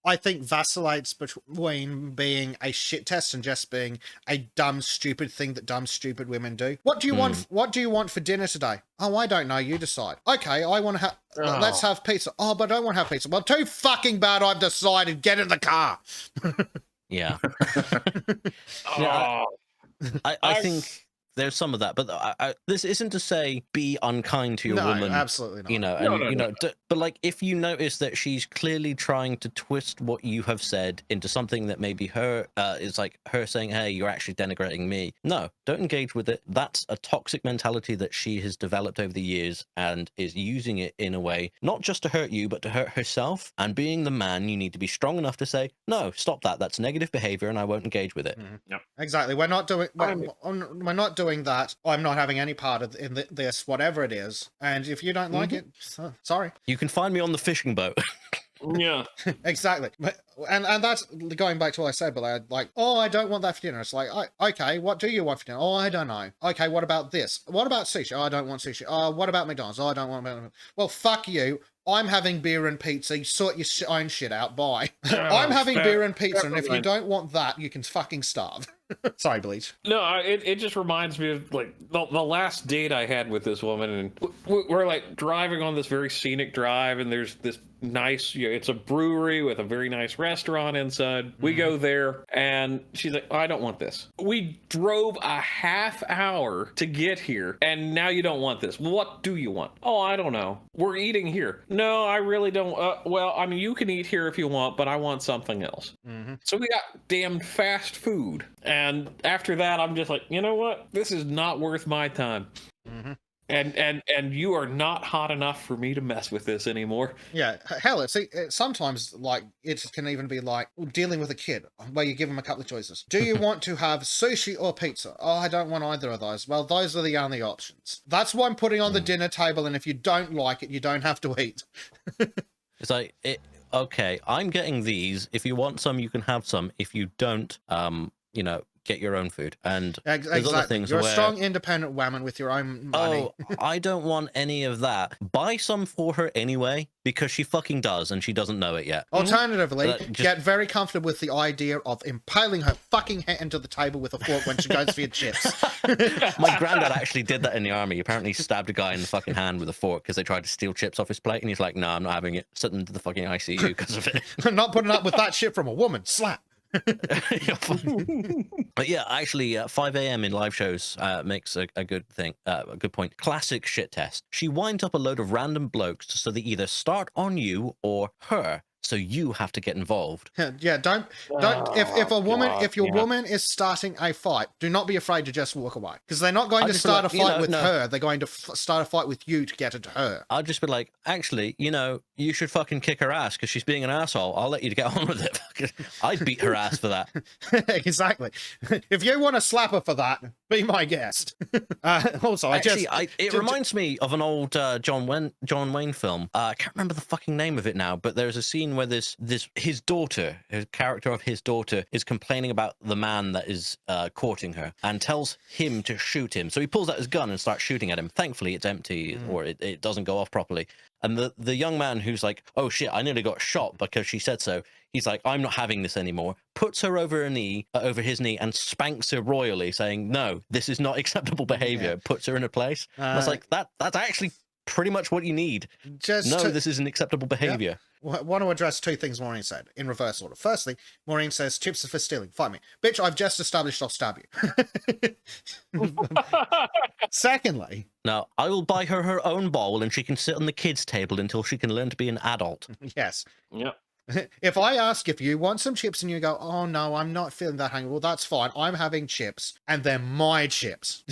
I think vacillates between being a shit test and just being a dumb, stupid thing that dumb, stupid women do. What do you want? What do you want for dinner today? Oh, I don't know. You decide. Okay, I want to have. Let's have pizza. Oh, but I don't want to have pizza. Well, too fucking bad. I've decided. Get in the car. Yeah. I think there's some of that, but this isn't to say be unkind to your woman. Absolutely not. No. But like, if you notice that she's clearly trying to twist what you have said into something that maybe her is like her saying, hey, you're actually denigrating me. No, don't engage with it. That's a toxic mentality that she has developed over the years and is using it in a way, not just to hurt you, but to hurt herself. And being the man, you need to be strong enough to say, no, stop that. That's negative behavior and I won't engage with it. Yep. Exactly. We're not doing that. I'm not having any part of this, whatever it is. And if you don't like it, sorry. You can find me on the fishing boat. Yeah. Exactly. And that's going back to what I said, but like, oh, I don't want that for dinner. It's like, okay, what do you want for dinner? Oh, I don't know. Okay, what about this? What about sushi? Oh, I don't want sushi. Oh, what about McDonald's? Oh, I don't want McDonald's. Well, fuck you. I'm having beer and pizza. You sort your own shit out. Bye. I'm having beer and pizza, and if you don't want that, you can fucking starve. Sorry, Bleach. No, it just reminds me of like the last date I had with this woman, and we're like driving on this very scenic drive, and there's this nice, it's a brewery with a very nice restaurant inside. We go there, and she's like, oh, I don't want this. We drove a half hour to get here, and now you don't want this. What do you want? Oh, I don't know. We're eating here. No, I really don't. Well, I mean, you can eat here if you want, but I want something else. So we got damn fast food. And after that, I'm just like, you know what? This is not worth my time. And you are not hot enough for me to mess with this anymore. Yeah, hell, it's sometimes like it can even be like dealing with a kid where you give them a couple of choices. Do you want to have sushi or pizza? Oh, I don't want either of those. Well, those are the only options. That's what I'm putting on the dinner table, and if you don't like it, you don't have to eat. It's like, okay, I'm getting these. If you want some, you can have some. If you don't, get your own food. And there's Exactly. other things You're a where, strong, independent woman with your own money. oh, I don't want any of that. Buy some for her anyway, because she fucking does, and she doesn't know it yet. Alternatively, Just- get very comfortable with the idea of impaling her fucking head into the table with a fork when she goes for your chips. My granddad actually did that in the army. Apparently, he stabbed a guy in the fucking hand with a fork because they tried to steal chips off his plate, and he's like, "No, I'm not having it." Sent him to the fucking ICU because of it. I'm not putting up with that shit from a woman. Slap. But yeah, actually, 5 a.m. in live shows makes a good thing, a good point. Classic shit test. She winds up a load of random blokes so they either start on you or her. So you have to get involved. Yeah, don't. If your woman is starting a fight, do not be afraid to just walk away, because they're not going to I'll just be start like, a fight with her. They're going to start a fight with you to get at her. I'll just be like, actually, you should fucking kick her ass because she's being an asshole. I'll let you get on with it. I'd beat her ass for that. Exactly. If you want to slap her for that, be my guest. Also, it reminds me of an old John Wayne film. I can't remember the fucking name of it now, but there's a scene where his daughter, his character of his daughter, is complaining about the man that is courting her and tells him to shoot him. So he pulls out his gun and starts shooting at him. Thankfully, it's empty or it doesn't go off properly. And the young man who's like, oh shit, I nearly got shot because she said so. He's like, I'm not having this anymore. Puts her over his knee and spanks her royally, saying, no, this is not acceptable behavior. Puts her in her place. I was like, that's actually pretty much what you need. This isn't acceptable behavior. I want to address two things Maureen said in reverse order. Firstly, Maureen says, chips are for stealing. Fight me. Bitch, I've just established I'll stab you. Secondly... No, I will buy her own bowl and she can sit on the kids' table until she can learn to be an adult. Yes. Yep. If I ask if you want some chips and you go, oh no, I'm not feeling that hungry, well, that's fine. I'm having chips and they're my chips.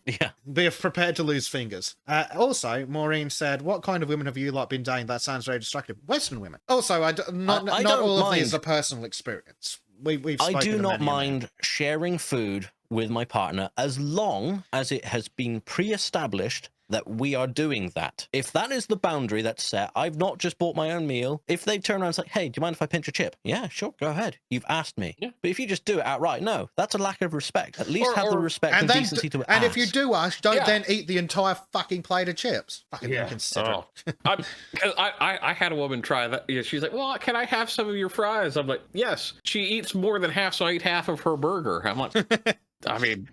Yeah. Be prepared to lose fingers. Also, Maureen said, what kind of women have you been dating? That sounds very destructive. Western women. Also, not all of these are personal experience. I do not mind sharing food with my partner as long as it has been pre-established that we are doing that. If that is the boundary that's set, I've not just bought my own meal. If they turn around and say, hey, do you mind if I pinch a chip? Yeah, sure, go ahead. You've asked me. Yeah. But if you just do it outright, no, that's a lack of respect. At least have the respect and decency to ask. And if you do ask, don't then eat the entire fucking plate of chips. Fucking inconsiderate. I had a woman try that. Yeah, she's like, well, can I have some of your fries? I'm like, yes. She eats more than half, so I eat half of her burger. I'm like, I mean...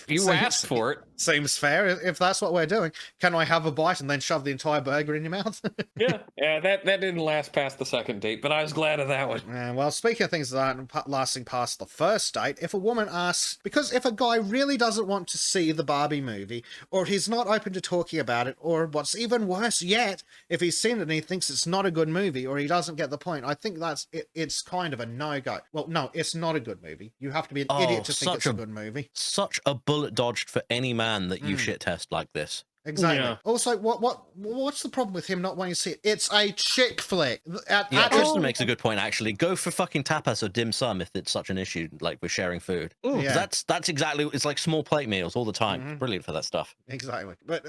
You asked for it. Seems fair. If that's what we're doing, can I have a bite and then shove the entire burger in your mouth? Yeah, that didn't last past the second date, but I was glad of that one. Well, speaking of things that aren't lasting past the first date, if a woman asks, because if a guy really doesn't want to see the Barbie movie, or he's not open to talking about it, or what's even worse yet, if he's seen it and he thinks it's not a good movie, or he doesn't get the point, I think that's it's kind of a no-go. Well, no, it's not a good movie. You have to be an idiot to think it's a good movie. Such a bullet dodged for any man that you shit test like this. Exactly. Yeah. Also, what's the problem with him not wanting to see it? It's a chick flick. Tristan makes a good point, actually. Go for fucking tapas or dim sum if it's such an issue, like with sharing food. Yeah. That's exactly, it's like small plate meals all the time. Brilliant for that stuff. Exactly. But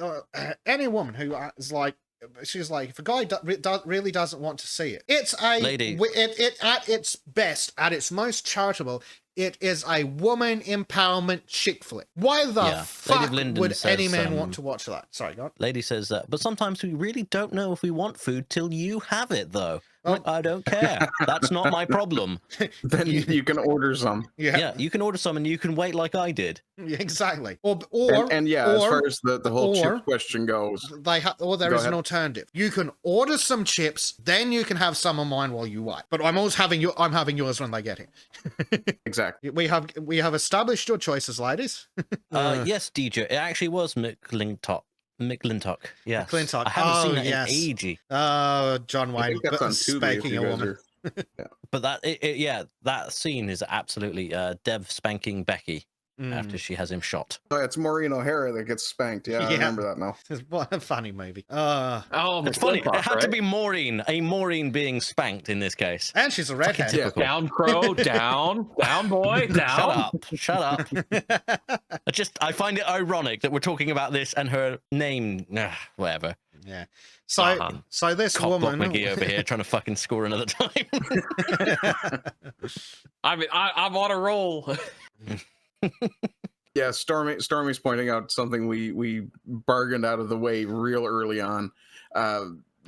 any woman who is like, she's like, if a guy really doesn't want to see it, it's a lady. It at its best, at its most charitable, it is a woman empowerment chick flick. Why the fuck would any man want to watch that? Sorry, God. Lady says that, but sometimes we really don't know if we want food till you have it, though. Well, I don't care. That's not my problem. Then you can order some. Yeah, you can order some and you can wait like I did. Exactly. As far as the whole chip question goes, there is an alternative. You can order some chips, then you can have some of mine while you wait. But I'm having yours when they get here. Exactly. We have established your choices, ladies. Yes, DJ. It actually was McClintock. Yes. McClintock. I haven't seen it in ages. Oh, John Wayne spanking a woman. But that scene is absolutely Dev spanking Becky after she has him shot. Oh, it's Maureen O'Hara that gets spanked. Yeah, I remember that now. What a funny movie. It's funny. It had to be Maureen, a Maureen being spanked in this case. And she's a redhead. Yeah. Down, crow, down, boy, down. Shut up. I find it ironic that we're talking about this and her name, whatever. Yeah. So this woman McGee over here trying to fucking score another time. I mean, I'm on a roll. Yeah, Stormy's pointing out something we bargained out of the way real early on.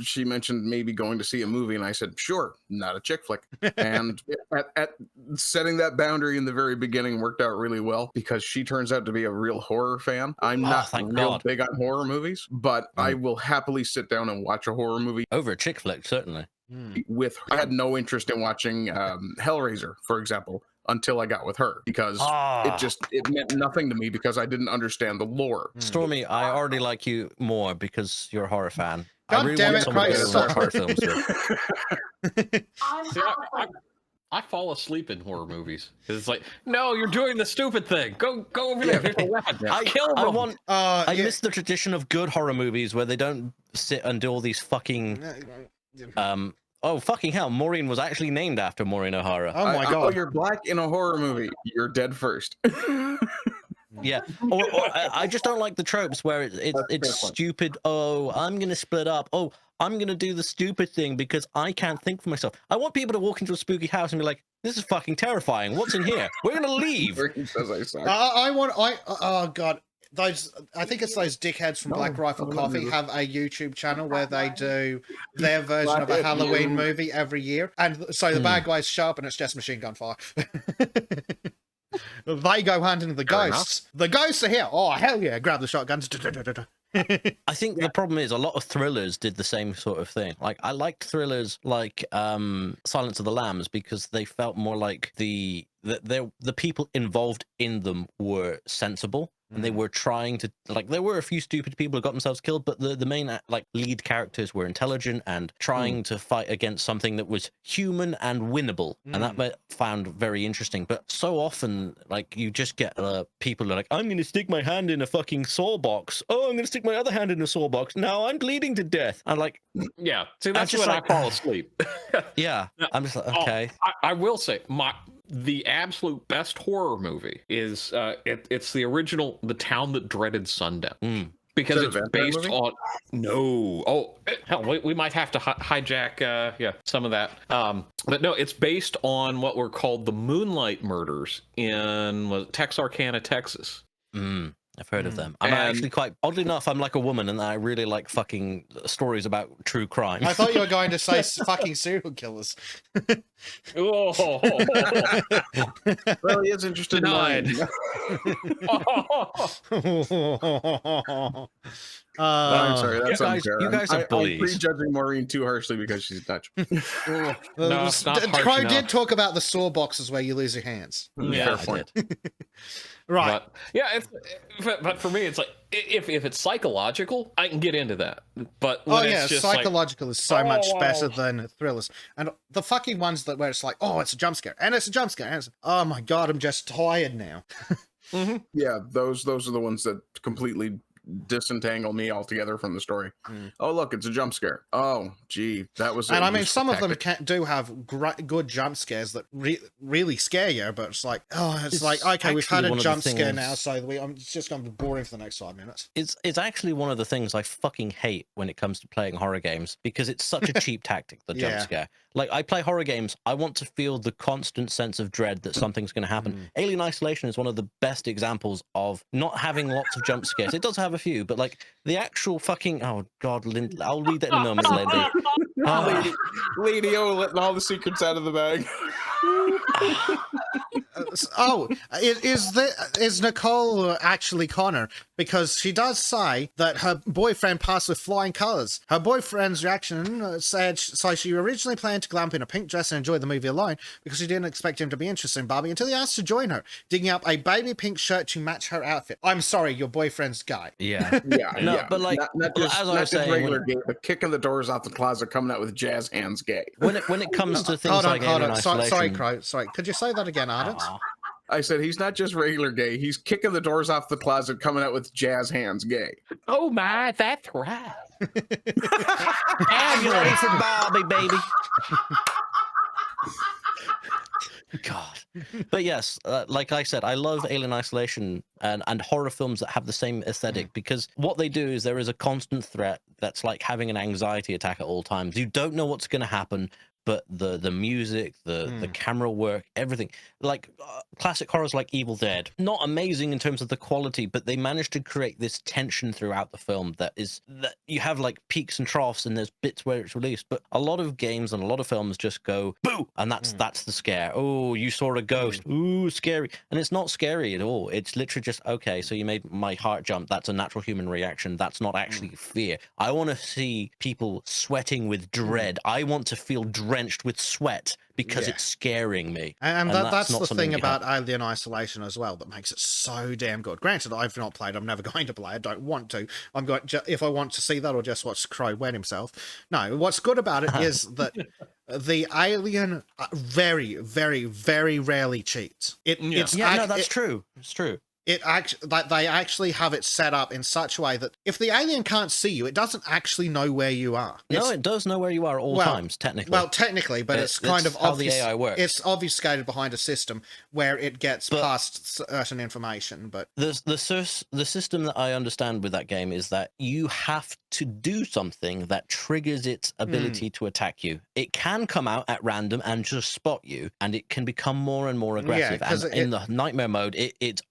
She mentioned maybe going to see a movie, and I said, sure, not a chick flick. And at setting that boundary in the very beginning worked out really well because she turns out to be a real horror fan. I'm not thank real God. big on horror movies, but I will happily sit down and watch a horror movie Over a chick flick, certainly. with. I had no interest in watching Hellraiser, for example, until I got with her because it meant nothing to me because I didn't understand the lore. Stormy, I already like you more because you're a horror fan. God I really damn want it, someone to Christ, watch stop. horror films with. See, I fall asleep in horror movies. It's like, no, you're doing the stupid thing. Go over there. There's a weapon. Kill them. I miss the tradition of good horror movies where they don't sit and do all these fucking oh, fucking hell. Maureen was actually named after Maureen O'Hara. Oh my God. Oh, you're black in a horror movie. You're dead first. Yeah. Or I just don't like the tropes where it's stupid. Oh, I'm going to split up. Oh, I'm going to do the stupid thing because I can't think for myself. I want people to walk into a spooky house and be like, this is fucking terrifying. What's in here? We're going to leave. Oh God. I think it's those dickheads from Black Rifle Coffee have a YouTube channel where they do their version of a Halloween movie every year, and so the bad guys show up and it's just machine gun fire. They go hunting the ghosts. The ghosts are here. Oh hell yeah! Grab the shotguns. I think the problem is a lot of thrillers did the same sort of thing. Like I liked thrillers like Silence of the Lambs because they felt more like the people involved in them were sensible. And they were trying to, like, there were a few stupid people who got themselves killed, but the main, like, lead characters were intelligent and trying to fight against something that was human and winnable. And that I found very interesting. But so often, like, you just get people who are like, I'm going to stick my hand in a fucking saw box. Oh, I'm going to stick my other hand in a saw box. Now I'm bleeding to death. I'm like... Yeah, see, that's just when like, I fall asleep. Yeah, I'm just like, okay. I will say, the absolute best horror movie is it's the original The Town That Dreaded Sundown. Because it's based on hell, we might have to hijack some of that, but no, it's based on what were called the Moonlight Murders in Texarkana, Texas. I've heard of them. I'm actually quite, oddly enough, I'm like a woman and I really like fucking stories about true crime. I thought you were going to say fucking serial killers. Well, he is interested in mine. I'm sorry, that's unfair. You guys are bullies. I'm prejudging Maureen too harshly because she's Dutch. No, it's not harsh Crow enough. did talk about the saw boxes where you lose your hands. Yeah, I did. Right. But, yeah, but for me, it's like if it's psychological, I can get into that. But when it's just psychological is so much better than thrillers. And the fucking ones where it's like, oh, it's a jump scare, and it's a jump scare, and it's, oh my God, I'm just tired now. Yeah, those are the ones that completely disentangle me altogether from the story. Oh look, it's a jump scare. Oh gee, that was. And I mean, some of them do have good jump scares that really scare you, but it's like, it's like, okay, we've had a jump scare now, so it's just going to be boring for the next 5 minutes. It's actually one of the things I fucking hate when it comes to playing horror games because it's such a cheap tactic, the jump scare. Like, I play horror games, I want to feel the constant sense of dread that something's going to happen. Alien Isolation is one of the best examples of not having lots of jump scares. It does have a few, but like the actual fucking, oh God, I'll read that in a moment, Lindy. Lady O letting all the secrets out of the bag. Is Nicole actually Connor? Because she does say that her boyfriend passed with flying colors. Her boyfriend's reaction said, so she originally planned to glamp in a pink dress and enjoy the movie alone because she didn't expect him to be interested in Barbie until he asked to join her, digging up a baby pink shirt to match her outfit. I'm sorry, your boyfriend's gay. Yeah. But like, not just, as I was saying, regular gay, but kicking the doors off the closet, coming out with jazz hands gay. When it comes to things like Alien Isolation... Sorry, Crow. Sorry, could you say that again, Ardent? I said he's not just regular gay. He's kicking the doors off the closet, coming out with jazz hands gay. Oh my, that's right. I'm ready for Barbie, baby. God. But yes, like I said, I love Alien Isolation and horror films that have the same aesthetic because what they do is there is a constant threat that's like having an anxiety attack at all times. You don't know what's going to happen. but the music, the camera work, everything, like classic horrors like Evil Dead, not amazing in terms of the quality, but they managed to create this tension throughout the film that you have like peaks and troughs, and there's bits where it's released, but a lot of games and a lot of films just go boo, and that's the scare. Oh, you saw a ghost. Ooh, scary. And it's not scary at all. It's literally just, okay, so you made my heart jump. That's a natural human reaction. That's not actually fear. I want to see people sweating with dread. I want to feel drenched with sweat because it's scaring me. And that's the thing about Alien Isolation as well that makes it so damn good. Granted, I've not played. I'm never going to play. I don't want to. I'm going if I want to see that or just watch Crow wet himself. No, what's good about it is that the alien very, very, very rarely cheats. That's true. It's true. It actually, like, they actually have it set up in such a way that if the alien can't see you, it doesn't actually know where you are. It does know where you are at all times, technically. Well, technically, but it's kind of how the AI works. It's obfuscated behind a system where it gets past certain information. But the system that I understand with that game is that you have to do something that triggers its ability to attack you. It can come out at random and just spot you, and it can become more and more aggressive. Yeah, and in the nightmare mode, it's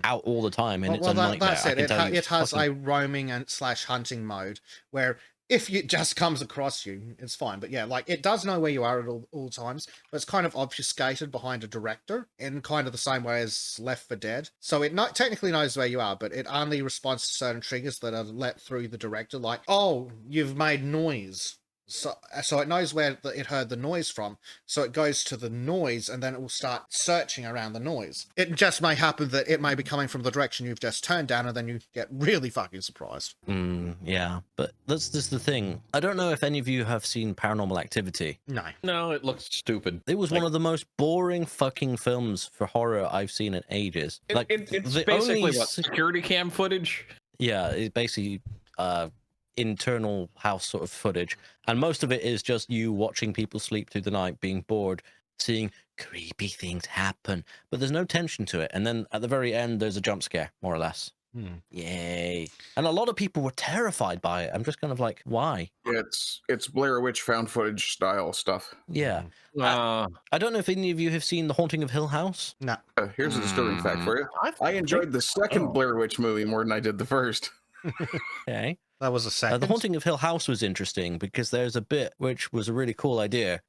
out all the time, and it's a nightmare. That's it. It has a roaming and / hunting mode where if it just comes across you, it's fine. But yeah, like, it does know where you are at all times, but it's kind of obfuscated behind a director in kind of the same way as Left 4 Dead. So it technically knows where you are, but it only responds to certain triggers that are let through the director, like, oh, you've made noise. So it knows where it heard the noise from, so it goes to the noise, and then it will start searching around the noise. It just may happen that it may be coming from the direction you've just turned down, and then you get really fucking surprised. Yeah, but that's just the thing. I don't know if any of you have seen Paranormal Activity. No, it looks stupid. It was one of the most boring fucking films for horror I've seen in ages. It's basically security cam footage. Yeah, it's basically internal house sort of footage, and most of it is just you watching people sleep through the night, being bored, seeing creepy things happen, but there's no tension to it. And then at the very end, there's a jump scare, more or less. Yay. And a lot of people were terrified by it. I'm just kind of like, why? It's Blair Witch found footage style stuff. Yeah. I don't know if any of you have seen The Haunting of Hill House. No. Here's a disturbing fact for you. I enjoyed the second Blair Witch movie more than I did the first. Okay. That was a second. The Haunting of Hill House was interesting because there's a bit which was a really cool idea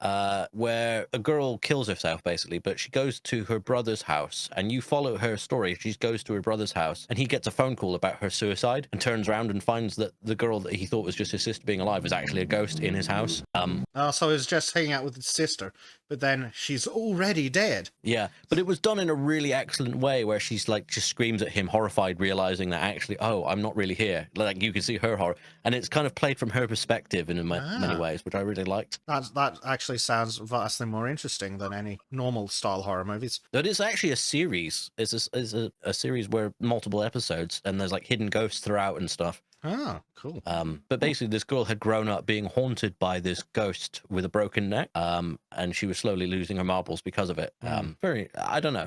where a girl kills herself, basically, but she goes to her brother's house, and you follow her story. She goes to her brother's house, and he gets a phone call about her suicide and turns around and finds that the girl that he thought was just his sister being alive is actually a ghost in his house. So he was just hanging out with his sister, but then she's already dead. Yeah, but it was done in a really excellent way where she's like, just screams at him, horrified, realizing that actually, oh, I'm not really here. Like, you can see her horror, and it's kind of played from her perspective in many ways, which I really liked. That actually sounds vastly more interesting than any normal style horror movies. But it's actually a series. It's a series where multiple episodes, and there's like hidden ghosts throughout and stuff. Oh, cool. But basically, this girl had grown up being haunted by this ghost with a broken neck, and she was slowly losing her marbles because of it. I don't know.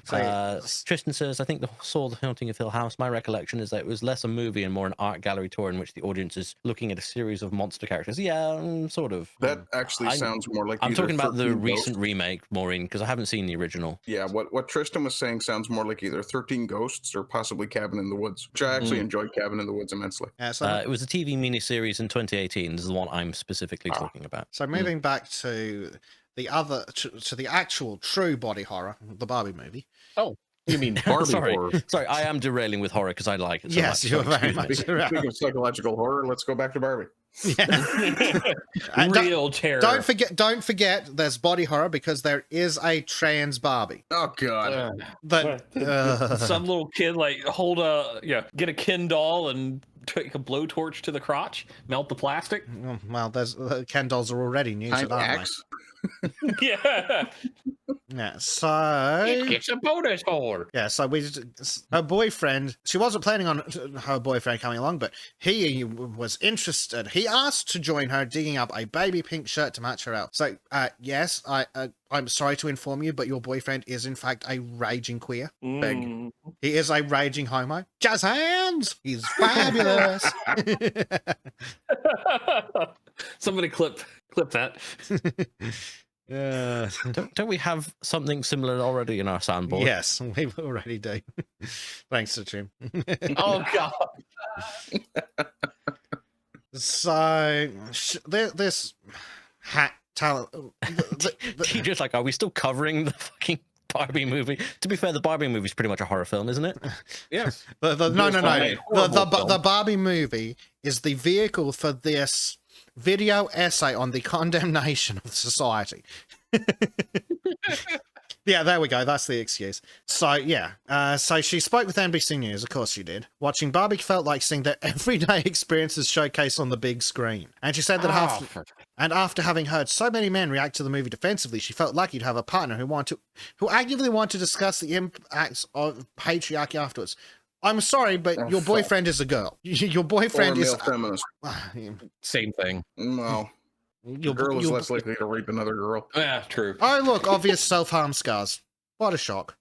Tristan says, I think saw The Haunting of Hill House. My recollection is that it was less a movie and more an art gallery tour in which the audience is looking at a series of monster characters. Yeah, sort of. That actually sounds more like... I'm talking about the recent remake, Maureen, because I haven't seen the original. Yeah, what Tristan was saying sounds more like either 13 Ghosts or possibly Cabin in the Woods, which I actually enjoyed Cabin in the Woods immensely. Yeah, it was a TV miniseries in 2018. This is the one I'm specifically talking about. So moving back to the actual true body horror, the Barbie movie. Oh, you mean Barbie horror? Sorry, I am derailing with horror because I like it so yes, much. You're very much right. Speaking of psychological horror, let's go back to Barbie. Yeah. Real terror. Don't forget there's body horror because there is a trans Barbie. Oh god. Some little kid get a Ken doll and take a blowtorch to the crotch, melt the plastic. Well, there's Ken dolls are already neutered, aren't they? Yeah. Yeah, so it's a bonus horror. Yeah, so her boyfriend, she wasn't planning on her boyfriend coming along, but he was interested. He asked to join her, digging up a baby pink shirt to match her out. So, yes, I'm sorry to inform you, but your boyfriend is in fact a raging queer. Beg. He is a raging homo. Jazz hands! He's fabulous. Somebody clip Clip that. Don't we have something similar already in our soundboard? Yes, we already do. Thanks to Jim. Oh god. So this hat talent. You're just like, are we still covering the fucking Barbie movie? To be fair, the Barbie movie is pretty much a horror film, isn't it? Yes. No. The Barbie movie is the vehicle for this video essay on the condemnation of society. Yeah, there we go. That's the excuse. So, yeah. So she spoke with NBC News. Of course she did. Watching Barbie felt like seeing their everyday experiences showcased on the big screen. And she said that after having heard so many men react to the movie defensively, she felt lucky to have a partner who actively want to discuss the impacts of patriarchy afterwards. I'm sorry, but your boyfriend is a girl. Your boyfriend or a is male feminist. Same thing. No. Your girl is less likely to rape another girl. Yeah, true. Oh, look, obvious self-harm scars. What a shock.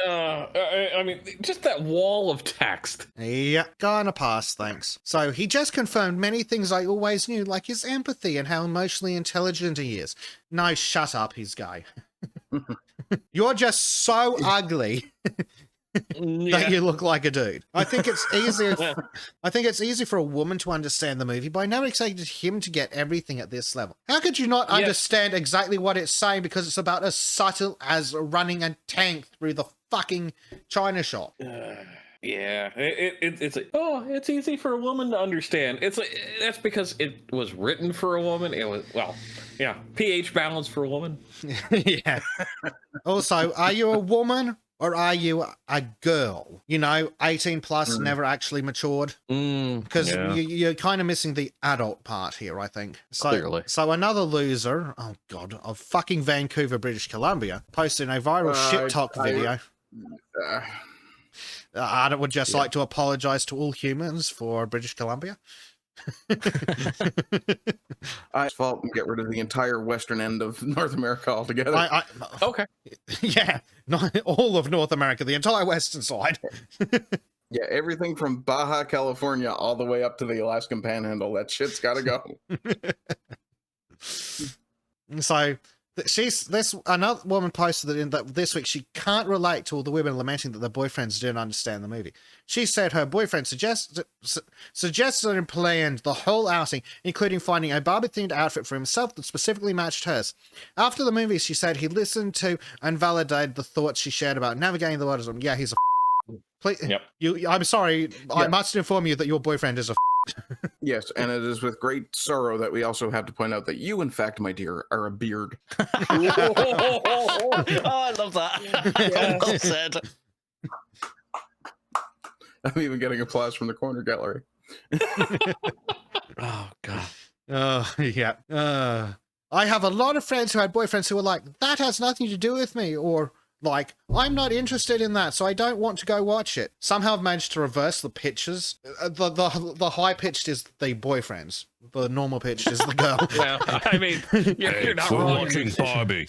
I mean, just that wall of text. Yeah, gonna pass, thanks. So he just confirmed many things I always knew, like his empathy and how emotionally intelligent he is. No, shut up, he's gay. You're just so ugly. That you look like a dude. I think it's easier. I think it's easy for a woman to understand the movie, but I never expected him to get everything at this level. How could you not understand exactly what it's saying because it's about as subtle as running a tank through the fucking China shop? Yeah, it's like, oh, it's easy for a woman to understand. It's like, that's because it was written for a woman. It was, well, yeah, pH balance for a woman. Yeah. Also, are you a woman? Or are you a girl? 18 plus, never actually matured? Because you're kind of missing the adult part here, I think. So, Clearly. So another loser, oh God, of fucking Vancouver, British Columbia, posted a viral shit talk video. I would just like to apologize to all humans for British Columbia. I fault and get rid of the entire western end of North America altogether. Okay. Yeah, not all of North America, the entire western side. Yeah, everything from Baja, California, all the way up to the Alaskan Panhandle. That shit's got to go. So another woman posted that this week she can't relate to all the women lamenting that their boyfriends didn't understand the movie. She said her boyfriend suggested and planned the whole outing, including finding a Barbie-themed outfit for himself that specifically matched hers. After the movie, she said he listened to and validated the thoughts she shared about navigating the waters. Yeah, he's a please. Yep. I'm sorry. Yeah. I must inform you that your boyfriend is a Yes, and it is with great sorrow that we also have to point out that you, in fact, my dear, are a beard. Oh, I love that. Yes. Well said. I'm even getting applause from the corner gallery. Oh, God. Yeah. I have a lot of friends who had boyfriends who were like, that has nothing to do with me, or like, I'm not interested in that, so I don't want to go watch it. Somehow I've managed to reverse the pitches. The high pitched is the boyfriends. The normal pitched is the girl. Well, I mean, you're not watching Barbie.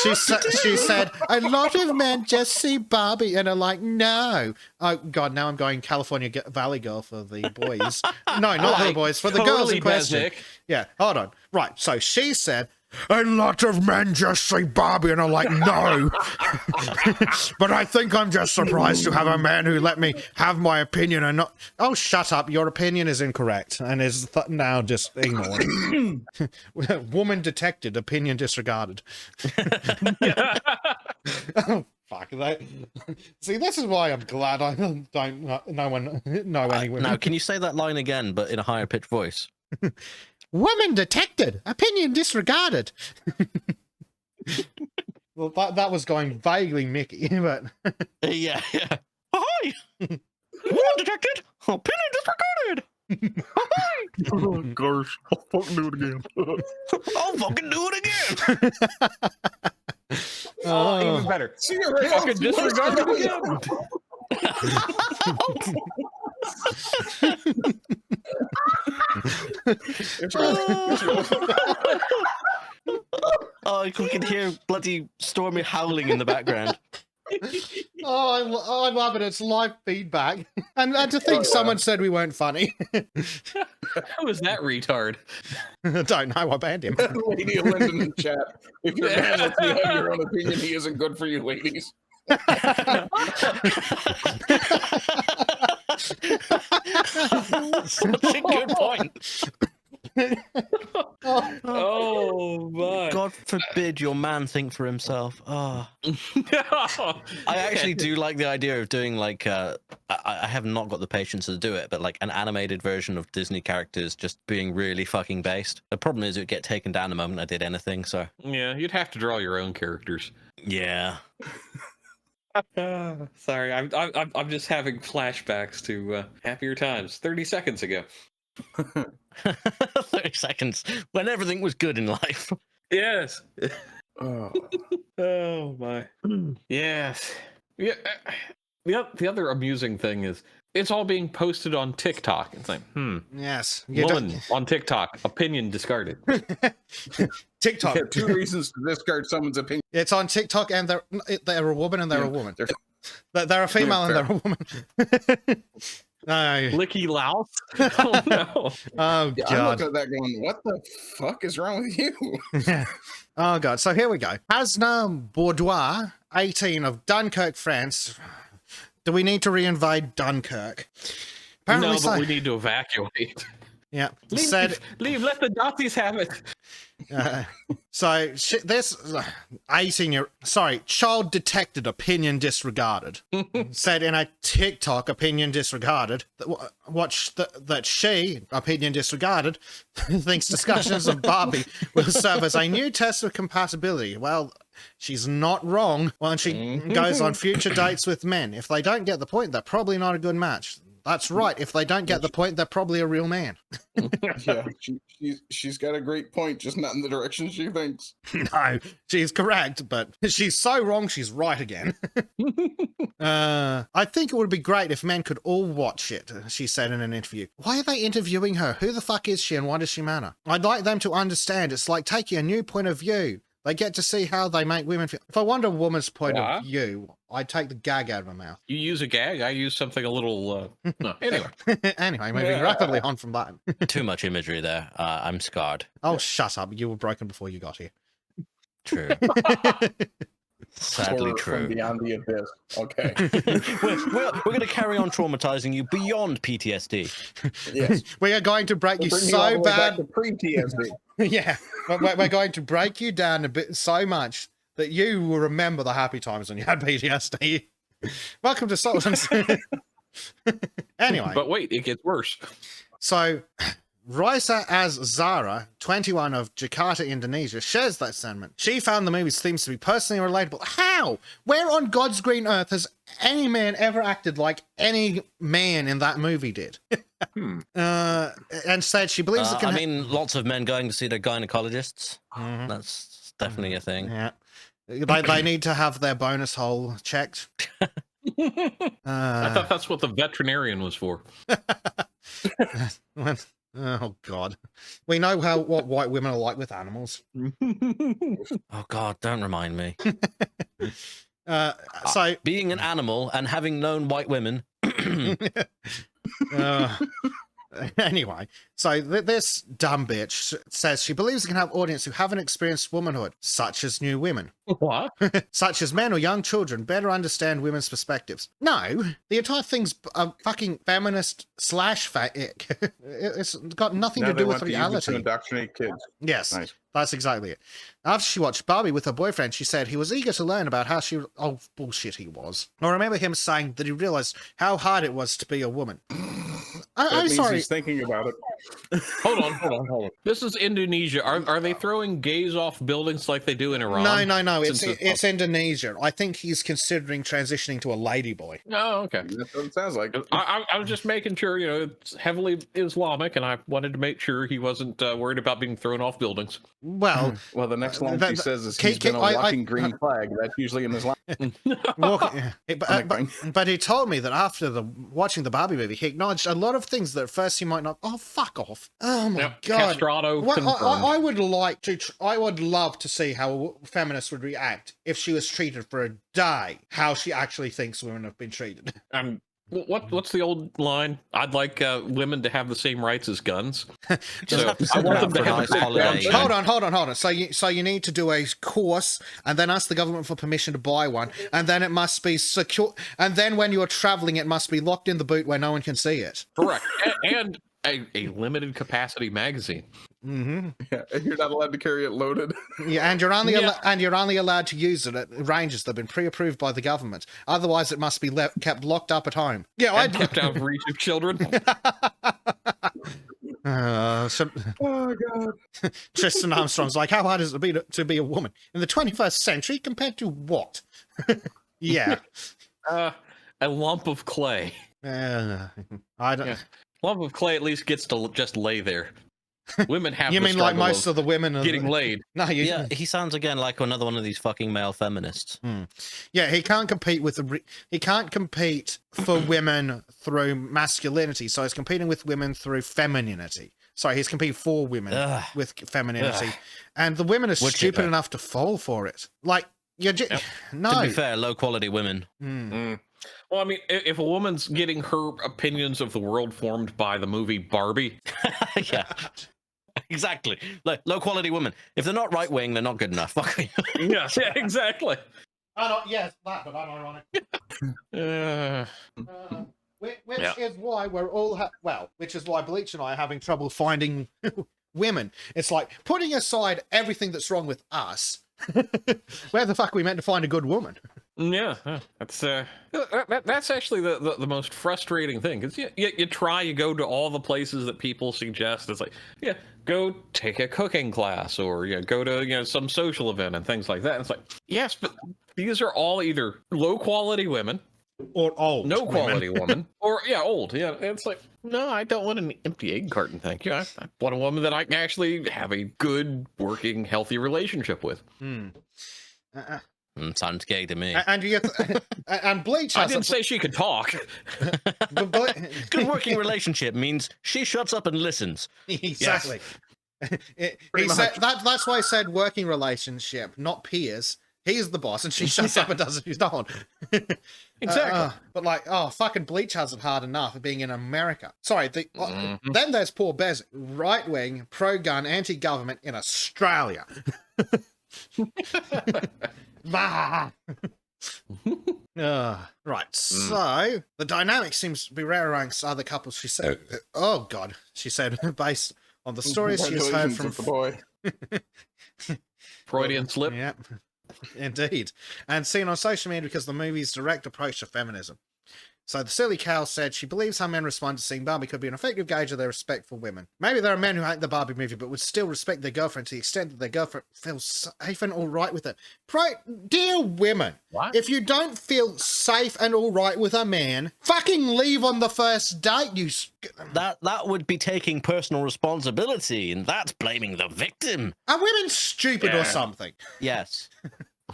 She said, a lot of men just see Barbie and are like, no. Oh, God, now I'm going California Valley Girl for the boys. No, not the boys, for the girls in question. Basic. Yeah, hold on. Right, so she said, a lot of men just see Barbie and are like, no. But I think I'm just surprised to have a man who let me have my opinion and not... Oh, shut up. Your opinion is incorrect and is now just ignored. Woman detected, opinion disregarded. Oh, fuck. See, this is why I'm glad I don't no one know any women. Now, can you say that line again, but in a higher pitched voice? Woman detected, opinion disregarded. Well, that was going vaguely Mickey, but Yeah. Hi! Woman detected, opinion disregarded. Hi! Oh, gosh. I'll fucking do it again. I'll fucking do it again. Oh, even better. See you right Fucking disregard it again. Oh, we can hear bloody Stormy howling in the background. I love it. It's live feedback. And to think someone said we weren't funny. Who is that retard? I don't know. I banned him. Lady Linden in chat. If your man lets you have your own opinion, he isn't good for you, ladies. Such a good point. Oh my! God forbid your man think for himself. Oh, I actually do like the idea of doing like I have not got the patience to do it, but like an animated version of Disney characters just being really fucking based. The problem is it would get taken down the moment I did anything. So Yeah, you'd have to draw your own characters. yeah. Sorry, I'm just having flashbacks to happier times 30 seconds ago. 30 seconds when everything was good in life. Yes. Oh. Oh my. Yes. Yeah. The other amusing thing is it's all being posted on TikTok. It's like, Yes. woman on TikTok, opinion discarded. TikTok. Yeah, 2 reasons to discard someone's opinion. It's on TikTok, and they're a woman, and they're a woman. They're a female, and fair. they're a woman. No. Licky Louse? Oh no. Oh Yeah, I'm god. looking at that going, what the fuck is wrong with you? Oh god. So here we go. Hasna Bourdois, 18, of Dunkirk, France. Do we need to reinvade Dunkirk? Apparently No, but so. we need to evacuate. Yeah. Leave, Said. let the Nazis have it. So this child detected, opinion disregarded. Said in a TikTok, opinion disregarded, that she, opinion disregarded, thinks discussions of Barbie will serve as a new test of compatibility. Well, she's not wrong when she goes on future dates with men. If they don't get the point, they're probably not a good match. That's right. If they don't get the point, they're probably a real man. Yeah, she's got a great point, just not in the direction she thinks. No, she's correct, but she's so wrong, she's right again. I think it would be great if men could all watch it, she said in an interview. Why are they interviewing her? Who the fuck is she and why does she matter? I'd like them to understand it's like taking a new point of view. They get to see how they make women feel. If I want a woman's point of view, I'd take the gag out of my mouth. You use a gag, I use something a little... No, anyway. Anyway, moving rapidly on from that. Too much imagery there. I'm scarred. Oh, shut up. You were broken before you got here. True. Sadly Horror from true. beyond the abyss. Okay. we're going to carry on traumatizing you beyond PTSD. Yes. We are going to break you Bring so all the way back bad. to pre-TSD. Yeah, we're going to break you down a bit so much that you will remember the happy times when you had PTSD. Welcome to Sultan's. Anyway. But wait, it gets worse. So, Raisa as Zara, 21, of Jakarta, Indonesia, shares that sentiment. She found the movie's themes to be personally relatable. How? Where on God's green earth has any man ever acted like any man in that movie did? And said she believes it can... I mean, lots of men going to see their gynecologists. That's definitely a thing. Yeah. They need to have their bonus hole checked. I thought that's what the veterinarian was for. Oh God, we know what white women are like with animals. Oh God, don't remind me. So being an animal and having known white women. Anyway, so this dumb bitch says she believes it can have audience who haven't experienced womanhood, such as new women. What? Such as men or young children, better understand women's perspectives. No, the entire thing's a fucking feminist / ick. It's got nothing Now to they do with want to use it to reality. indoctrinate kids. Yes, Nice. that's exactly it. After she watched Barbie with her boyfriend, she said he was eager to learn about how she... Oh, bullshit he was. I remember him saying that he realized how hard it was to be a woman. That I'm means sorry. he's thinking about it. Hold on. This is Indonesia. Are they throwing gays off buildings like they do in Iran? No. It's Since Indonesia. I think he's considering transitioning to a ladyboy. Oh, okay. That's what it sounds like. I was just making sure, it's heavily Islamic, and I wanted to make sure he wasn't worried about being thrown off buildings. Well, Well, the next line that- she says is K- he's been a I- walking green flag. That's usually in his line. but he told me that after watching the Barbie movie, he acknowledged a lot of things that at first he might not. Oh fuck fuck off. Oh my Yep, god. Castrato Well, confirmed. I would like to. I would love to see how feminists would react if she was treated for a day. How she actually thinks women have been treated. What's the old line? I'd like women to have the same rights as guns. Just have to I sit want out them to for a have a nice sit holiday. down. Hold on. So you need to do a course, and then ask the government for permission to buy one, and then it must be secure. And then when you're traveling, it must be locked in the boot where no one can see it. Correct. And a limited capacity magazine. Mm-hmm. Yeah, you're not allowed to carry it loaded. Yeah, and you're only Yeah. and you're only allowed to use it at ranges that have been pre-approved by the government. Otherwise, it must be kept locked up at home. Yeah, And kept out of reach of children. Oh god. Tristan Armstrong's like, how hard is it to be a woman in the 21st century compared to what? Yeah. A lump of clay. I don't. Yeah. Lump of clay at least gets to just lay there. Women have. You the mean like struggle most of the women are getting laid? No, Yeah, he sounds again like another one of these fucking male feminists. Yeah, he can't compete with he can't compete for women through masculinity, so he's competing with women through femininity. Sorry, he's competing for women with femininity, and the women are stupid enough to fall for it. Like you're no. To be fair, low quality women. Well, I mean, if a woman's getting her opinions of the world formed by the movie Barbie, Yeah. Exactly. Like low quality women. If they're not right wing, they're not good enough. Fuck me. yeah, exactly. Yes, that, but unironic. Which Yeah. is why we're all which is why Bleach and I are having trouble finding women. It's like putting aside everything that's wrong with us. Where the fuck are we meant to find a good woman? Yeah, that's actually the most frustrating thing, because you try, you go to all the places that people suggest. It's like, yeah, go take a cooking class, or go to some social event and things like that. And it's like, yes, but these are all either low quality women Or old, no quality woman, or old. Yeah, it's like, no, I don't want an empty egg carton, thank you. I want a woman that I can actually have a good, working, healthy relationship with. Sounds gay to me. And you get and Bleach has I didn't say she could talk. Good working relationship means she shuts up and listens. Exactly. He said that's why I said working relationship, not peers. He's the boss, and she shuts up and does as she's done. Exactly. But like, fucking Bleach has it hard enough being in America. Sorry. Then there's poor Bez, right wing, pro gun, anti government in Australia. Right. So the dynamic seems to be rare amongst other couples. She said, "Oh God," she said, based on the stories she's heard from the boy. Freudian slip. Yeah, indeed, and seen on social media because of the movie's direct approach to feminism. So the silly cow said she believes how men respond to seeing Barbie could be an effective gauge of their respect for women. Maybe there are men who hate the Barbie movie but would still respect their girlfriend to the extent that their girlfriend feels safe and all right with it. Dear women, What? if you don't feel safe and all right with a man, fucking leave on the first date, you... That would be taking personal responsibility, and that's blaming the victim. Are women stupid or something? Yes.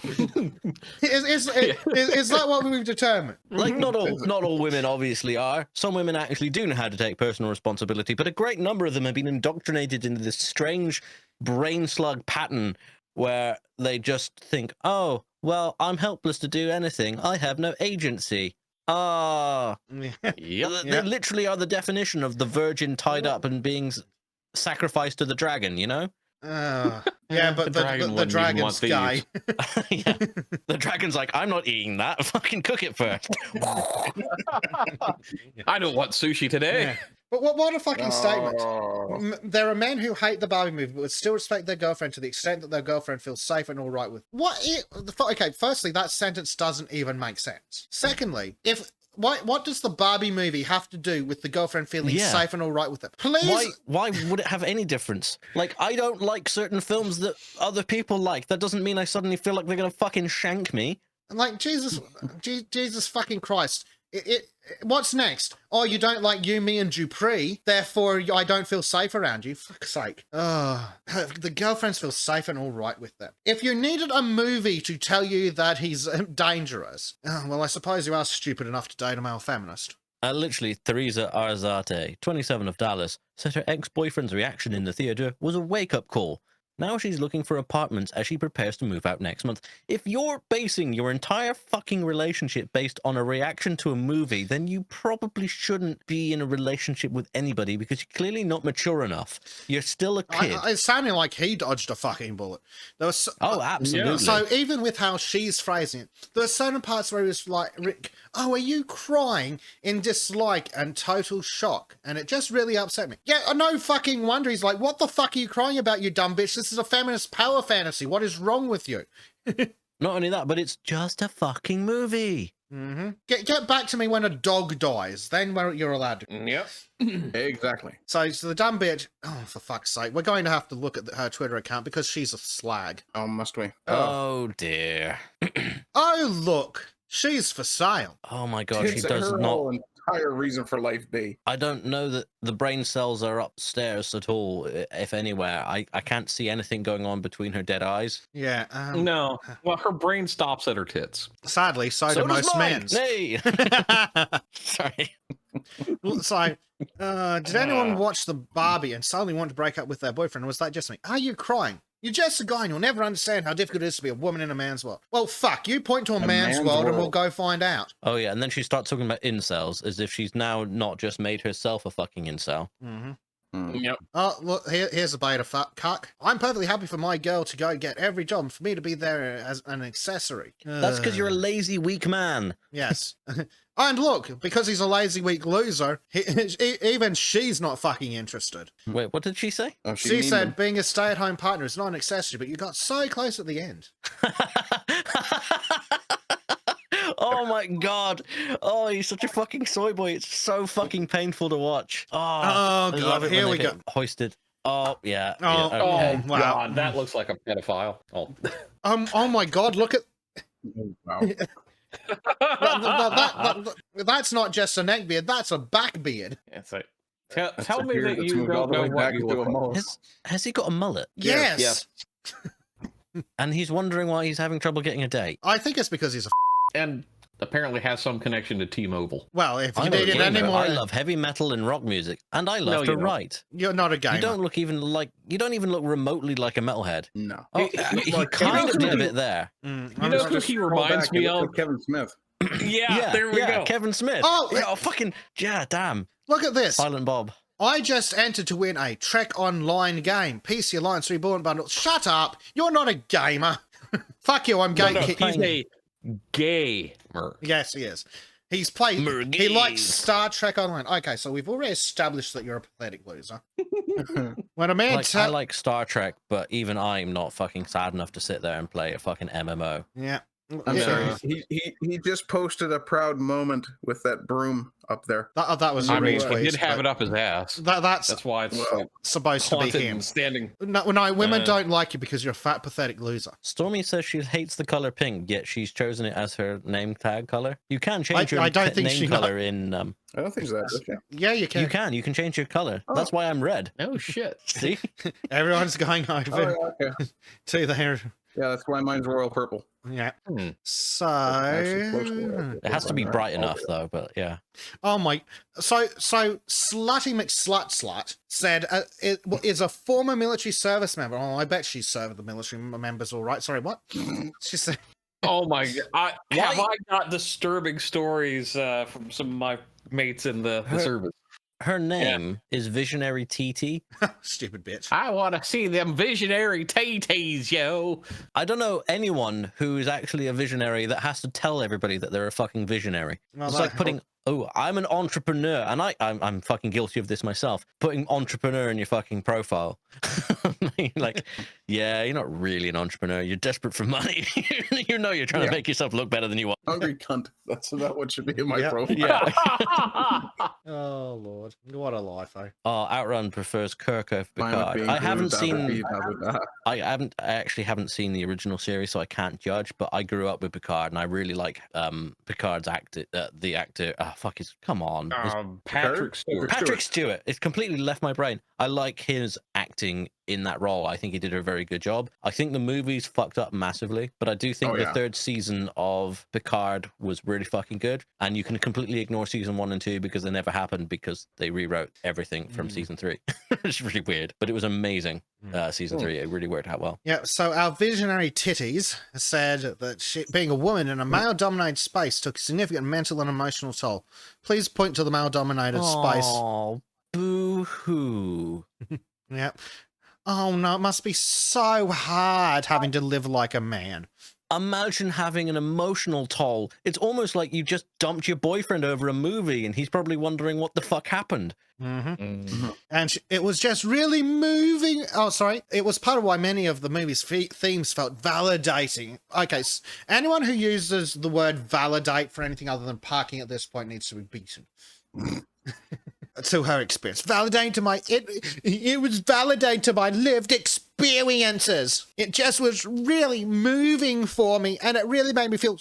Is that what we've determined? Like not all women obviously are. Some women actually do know how to take personal responsibility, but a great number of them have been indoctrinated into this strange brain slug pattern where they just think, "Oh, well, I'm helpless to do anything. I have no agency." Yep. They literally are the definition of the virgin tied up and being sacrificed to the dragon, you know? Yeah, but the dragon's gay. Yeah. The dragon's like, I'm not eating that. Fucking cook it first. I don't want sushi today. Yeah. But what a fucking statement. There are men who hate the Barbie movie but would still respect their girlfriend to the extent that their girlfriend feels safe and all right with. Okay, firstly, that sentence doesn't even make sense. Secondly, what does the Barbie movie have to do with the girlfriend feeling safe and all right with it? Please. Why would it have any difference? Like, I don't like certain films that other people like. That doesn't mean I suddenly feel like they're gonna fucking shank me. Like, Jesus fucking Christ. What's next? Oh, you don't like You, Me, and Dupree, therefore I don't feel safe around you. Fuck's sake. The girlfriends feel safe and all right with them. If you needed a movie to tell you that he's dangerous, well, I suppose you are stupid enough to date a male feminist. Literally, Teresa Arzate, 27 of Dallas, said her ex-boyfriend's reaction in the theater was a wake-up call. Now she's looking for apartments as she prepares to move out next month. If you're basing your entire fucking relationship based on a reaction to a movie, then you probably shouldn't be in a relationship with anybody because you're clearly not mature enough. You're still a kid. It sounded like he dodged a fucking bullet. There was Oh, absolutely. So even with how she's phrasing it, there are certain parts where he was like, Rick, oh, are you crying in dislike and total shock? And it just really upset me. Yeah, no fucking wonder. He's like, what the fuck are you crying about, you dumb bitch? This is a feminist power fantasy. What is wrong with you? Not only that, but it's just a fucking movie. Mm-hmm. Get back to me when a dog dies. Then you're allowed to. Yep. Exactly. So the dumb bitch, oh, for fuck's sake. We're going to have to look at her Twitter account because she's a slag. Oh, must we? Oh dear. Oh, look. She's for sale. Oh my god, she It's does her not. whole entire reason for life be. I don't know that the brain cells are upstairs at all, if anywhere. I can't see anything going on between her dead eyes. Yeah. No. Well, her brain stops at her tits. Sadly, so do does most mine. men's. Nay. Sorry. So, did anyone watch the Barbie and suddenly want to break up with their boyfriend? Or was that just me? Are you crying? You're just a guy and you'll never understand how difficult it is to be a woman in a man's world. Well, fuck, you point to a man's world and we'll go find out. Oh yeah, and then she starts talking about incels as if she's now not just made herself a fucking incel. Mm-hmm. Yep. Oh, look, here's a beta cuck. I'm perfectly happy for my girl to go get every job and for me to be there as an accessory. That's because you're a lazy, weak man. Yes. And look, because he's a lazy, weak loser, even she's not fucking interested. Wait, what did she say? Oh, She said being a stay-at-home partner is not an accessory, but you got so close at the end. Oh my god. Oh, he's such a fucking soy boy. It's so fucking painful to watch. Oh, Oh, I God, love it here when we they go. get hoisted. Oh, yeah. Oh, yeah, Oh, okay. wow. God, that looks like a pedophile. Oh. Oh my God, look at... Wow. That's not just a neck beard, that's a back beard. It's like, tell a me beard that that's you moved all don't the know way what back you into look a like. mullet. Has he got a mullet? Yes. Yes. And he's wondering why he's having trouble getting a date. I think it's because he's a... And apparently has some connection to T-Mobile. Well, if you I'm a need it gamer. anymore, I love heavy metal and rock music, and I love No, to you don't. write. you're not a gamer. You don't even look remotely like a metalhead. No. Oh, He- he kind of he- did a bit there. Mm, You know I'm- who he reminds me of? Kevin Smith. Yeah, there we go. Kevin Smith. Oh, yeah, fucking, yeah, damn. look at this. Silent Bob. I just entered to win a Trek Online game. PC Alliance 3 Bullet Bundle. Shut up. You're not a gamer. Fuck you, I'm No, gay. he's a gamer. Yes, he is. He's played. He Mergay. likes Star Trek Online. Okay, so we've already established that you're a pathetic loser. When a man I like Star Trek, but even I'm not fucking sad enough to sit there and play a fucking MMO. yeah. I'm Yeah. sorry. He just posted a proud moment with that broom up there. That was a I mean, retweet. he did have but it up his ass. That's That's why it's Well, supposed to be haunted him. and standing. No, women don't like you because you're a fat, pathetic loser. Stormy says she hates the color pink, yet she's chosen it as her name tag color. You can change your I don't think name she color in. I don't think so. Okay. Yeah, you can. You can change your color. That's why I'm red. Oh shit! See? Everyone's going over Oh, yeah, okay. to their. Yeah, that's why mine's royal purple. Yeah. Hmm. So. Actually, close to that. It has to be bright I'll enough do it. though, but yeah. Oh my! So Slutty McSlut said is a former military service member. Oh, I bet she served the military members all right. Sorry, what? She said. Oh my god! Have I got disturbing stories from some of my mates in the service? Her name is Visionary TT. Stupid bitch. I want to see them visionary TTs, yo. I don't know anyone who is actually a visionary that has to tell everybody that they're a fucking visionary. Well, It's that- like putting, oh, I'm an entrepreneur, and I'm fucking guilty of this myself. Putting entrepreneur in your fucking profile. Like, yeah, you're not really an entrepreneur. You're desperate for money. You know you're trying to make yourself look better than you are. Hungry cunt. That's what should be in my Yeah. profile. Yeah. Oh Lord. God. What a life, eh? Outrun prefers Kirk over Fine with Picard. being I Groot, haven't da, da, seen. dee, da, da, da. I actually haven't seen the original series, so I can't judge. But I grew up with Picard, and I really like Picard's actor. The actor, come on, Patrick Stewart. Patrick Stewart. It's completely left my brain. I like his acting in that role. I think he did a very good job. I think the movie's fucked up massively, but I do think the third season of Picard was really fucking good. And you can completely ignore season 1 and 2 because they never happened because they rewrote everything from season 3. It's really weird, but it was amazing. Season 3, it really worked out well. Yeah, so our visionary titties said that being a woman in a male-dominated space took a significant mental and emotional toll. Please point to the male-dominated space. Oh, boo-hoo. Yeah. Oh no, it must be so hard having to live like a man. Imagine having an emotional toll. It's almost like you just dumped your boyfriend over a movie and he's probably wondering what the fuck happened. And it was just really moving. Oh, sorry. It was part of why many of the movie's themes felt validating. Okay, anyone who uses the word validate for anything other than parking at this point needs to be beaten. To her experience. Validating to my... It was validating to my lived experiences. It just was really moving for me, and it really made me feel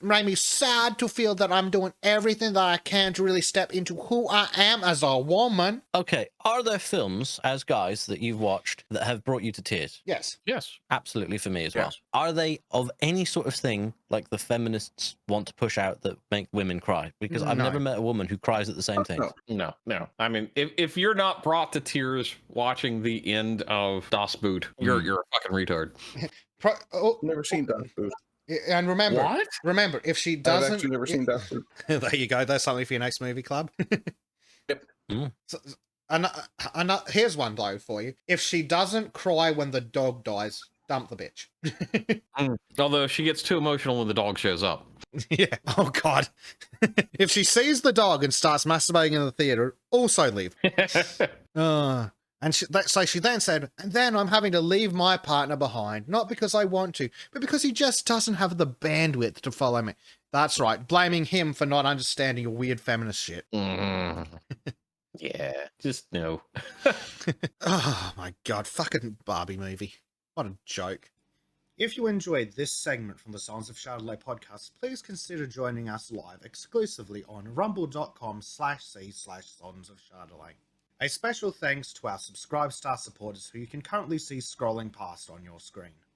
made me sad to feel that I'm doing everything that I can to really step into who I am as a woman. Okay, are there films, as guys, that you've watched that have brought you to tears? Yes. Yes. Absolutely, for me as well. Yes. Are they of any sort of thing like the feminists want to push out that make women cry? Because I've No. never met a woman who cries at the same thing. No. No. I mean, if you're not brought to tears watching the end of Das Boot, you're a fucking retard. Never seen that. And remember, What? remember, if she I've doesn't... actually never seen that. There you go. There's something for your next movie club. Yep. So, and here's one though for you. If she doesn't cry when the dog dies, dump the bitch. Although she gets too emotional when the dog shows up. Yeah. Oh God. If she sees the dog and starts masturbating in the theater, also leave. And she then said, and then I'm having to leave my partner behind, not because I want to, but because he just doesn't have the bandwidth to follow me. That's right, blaming him for not understanding your weird feminist shit. Yeah, just no. Oh my God, fucking Barbie movie. What a joke. If you enjoyed this segment from the Sons of Chardonnay podcast, please consider joining us live exclusively on rumble.com/c/Sons of Chardonnay. A special thanks to our Subscribe Star supporters who you can currently see scrolling past on your screen.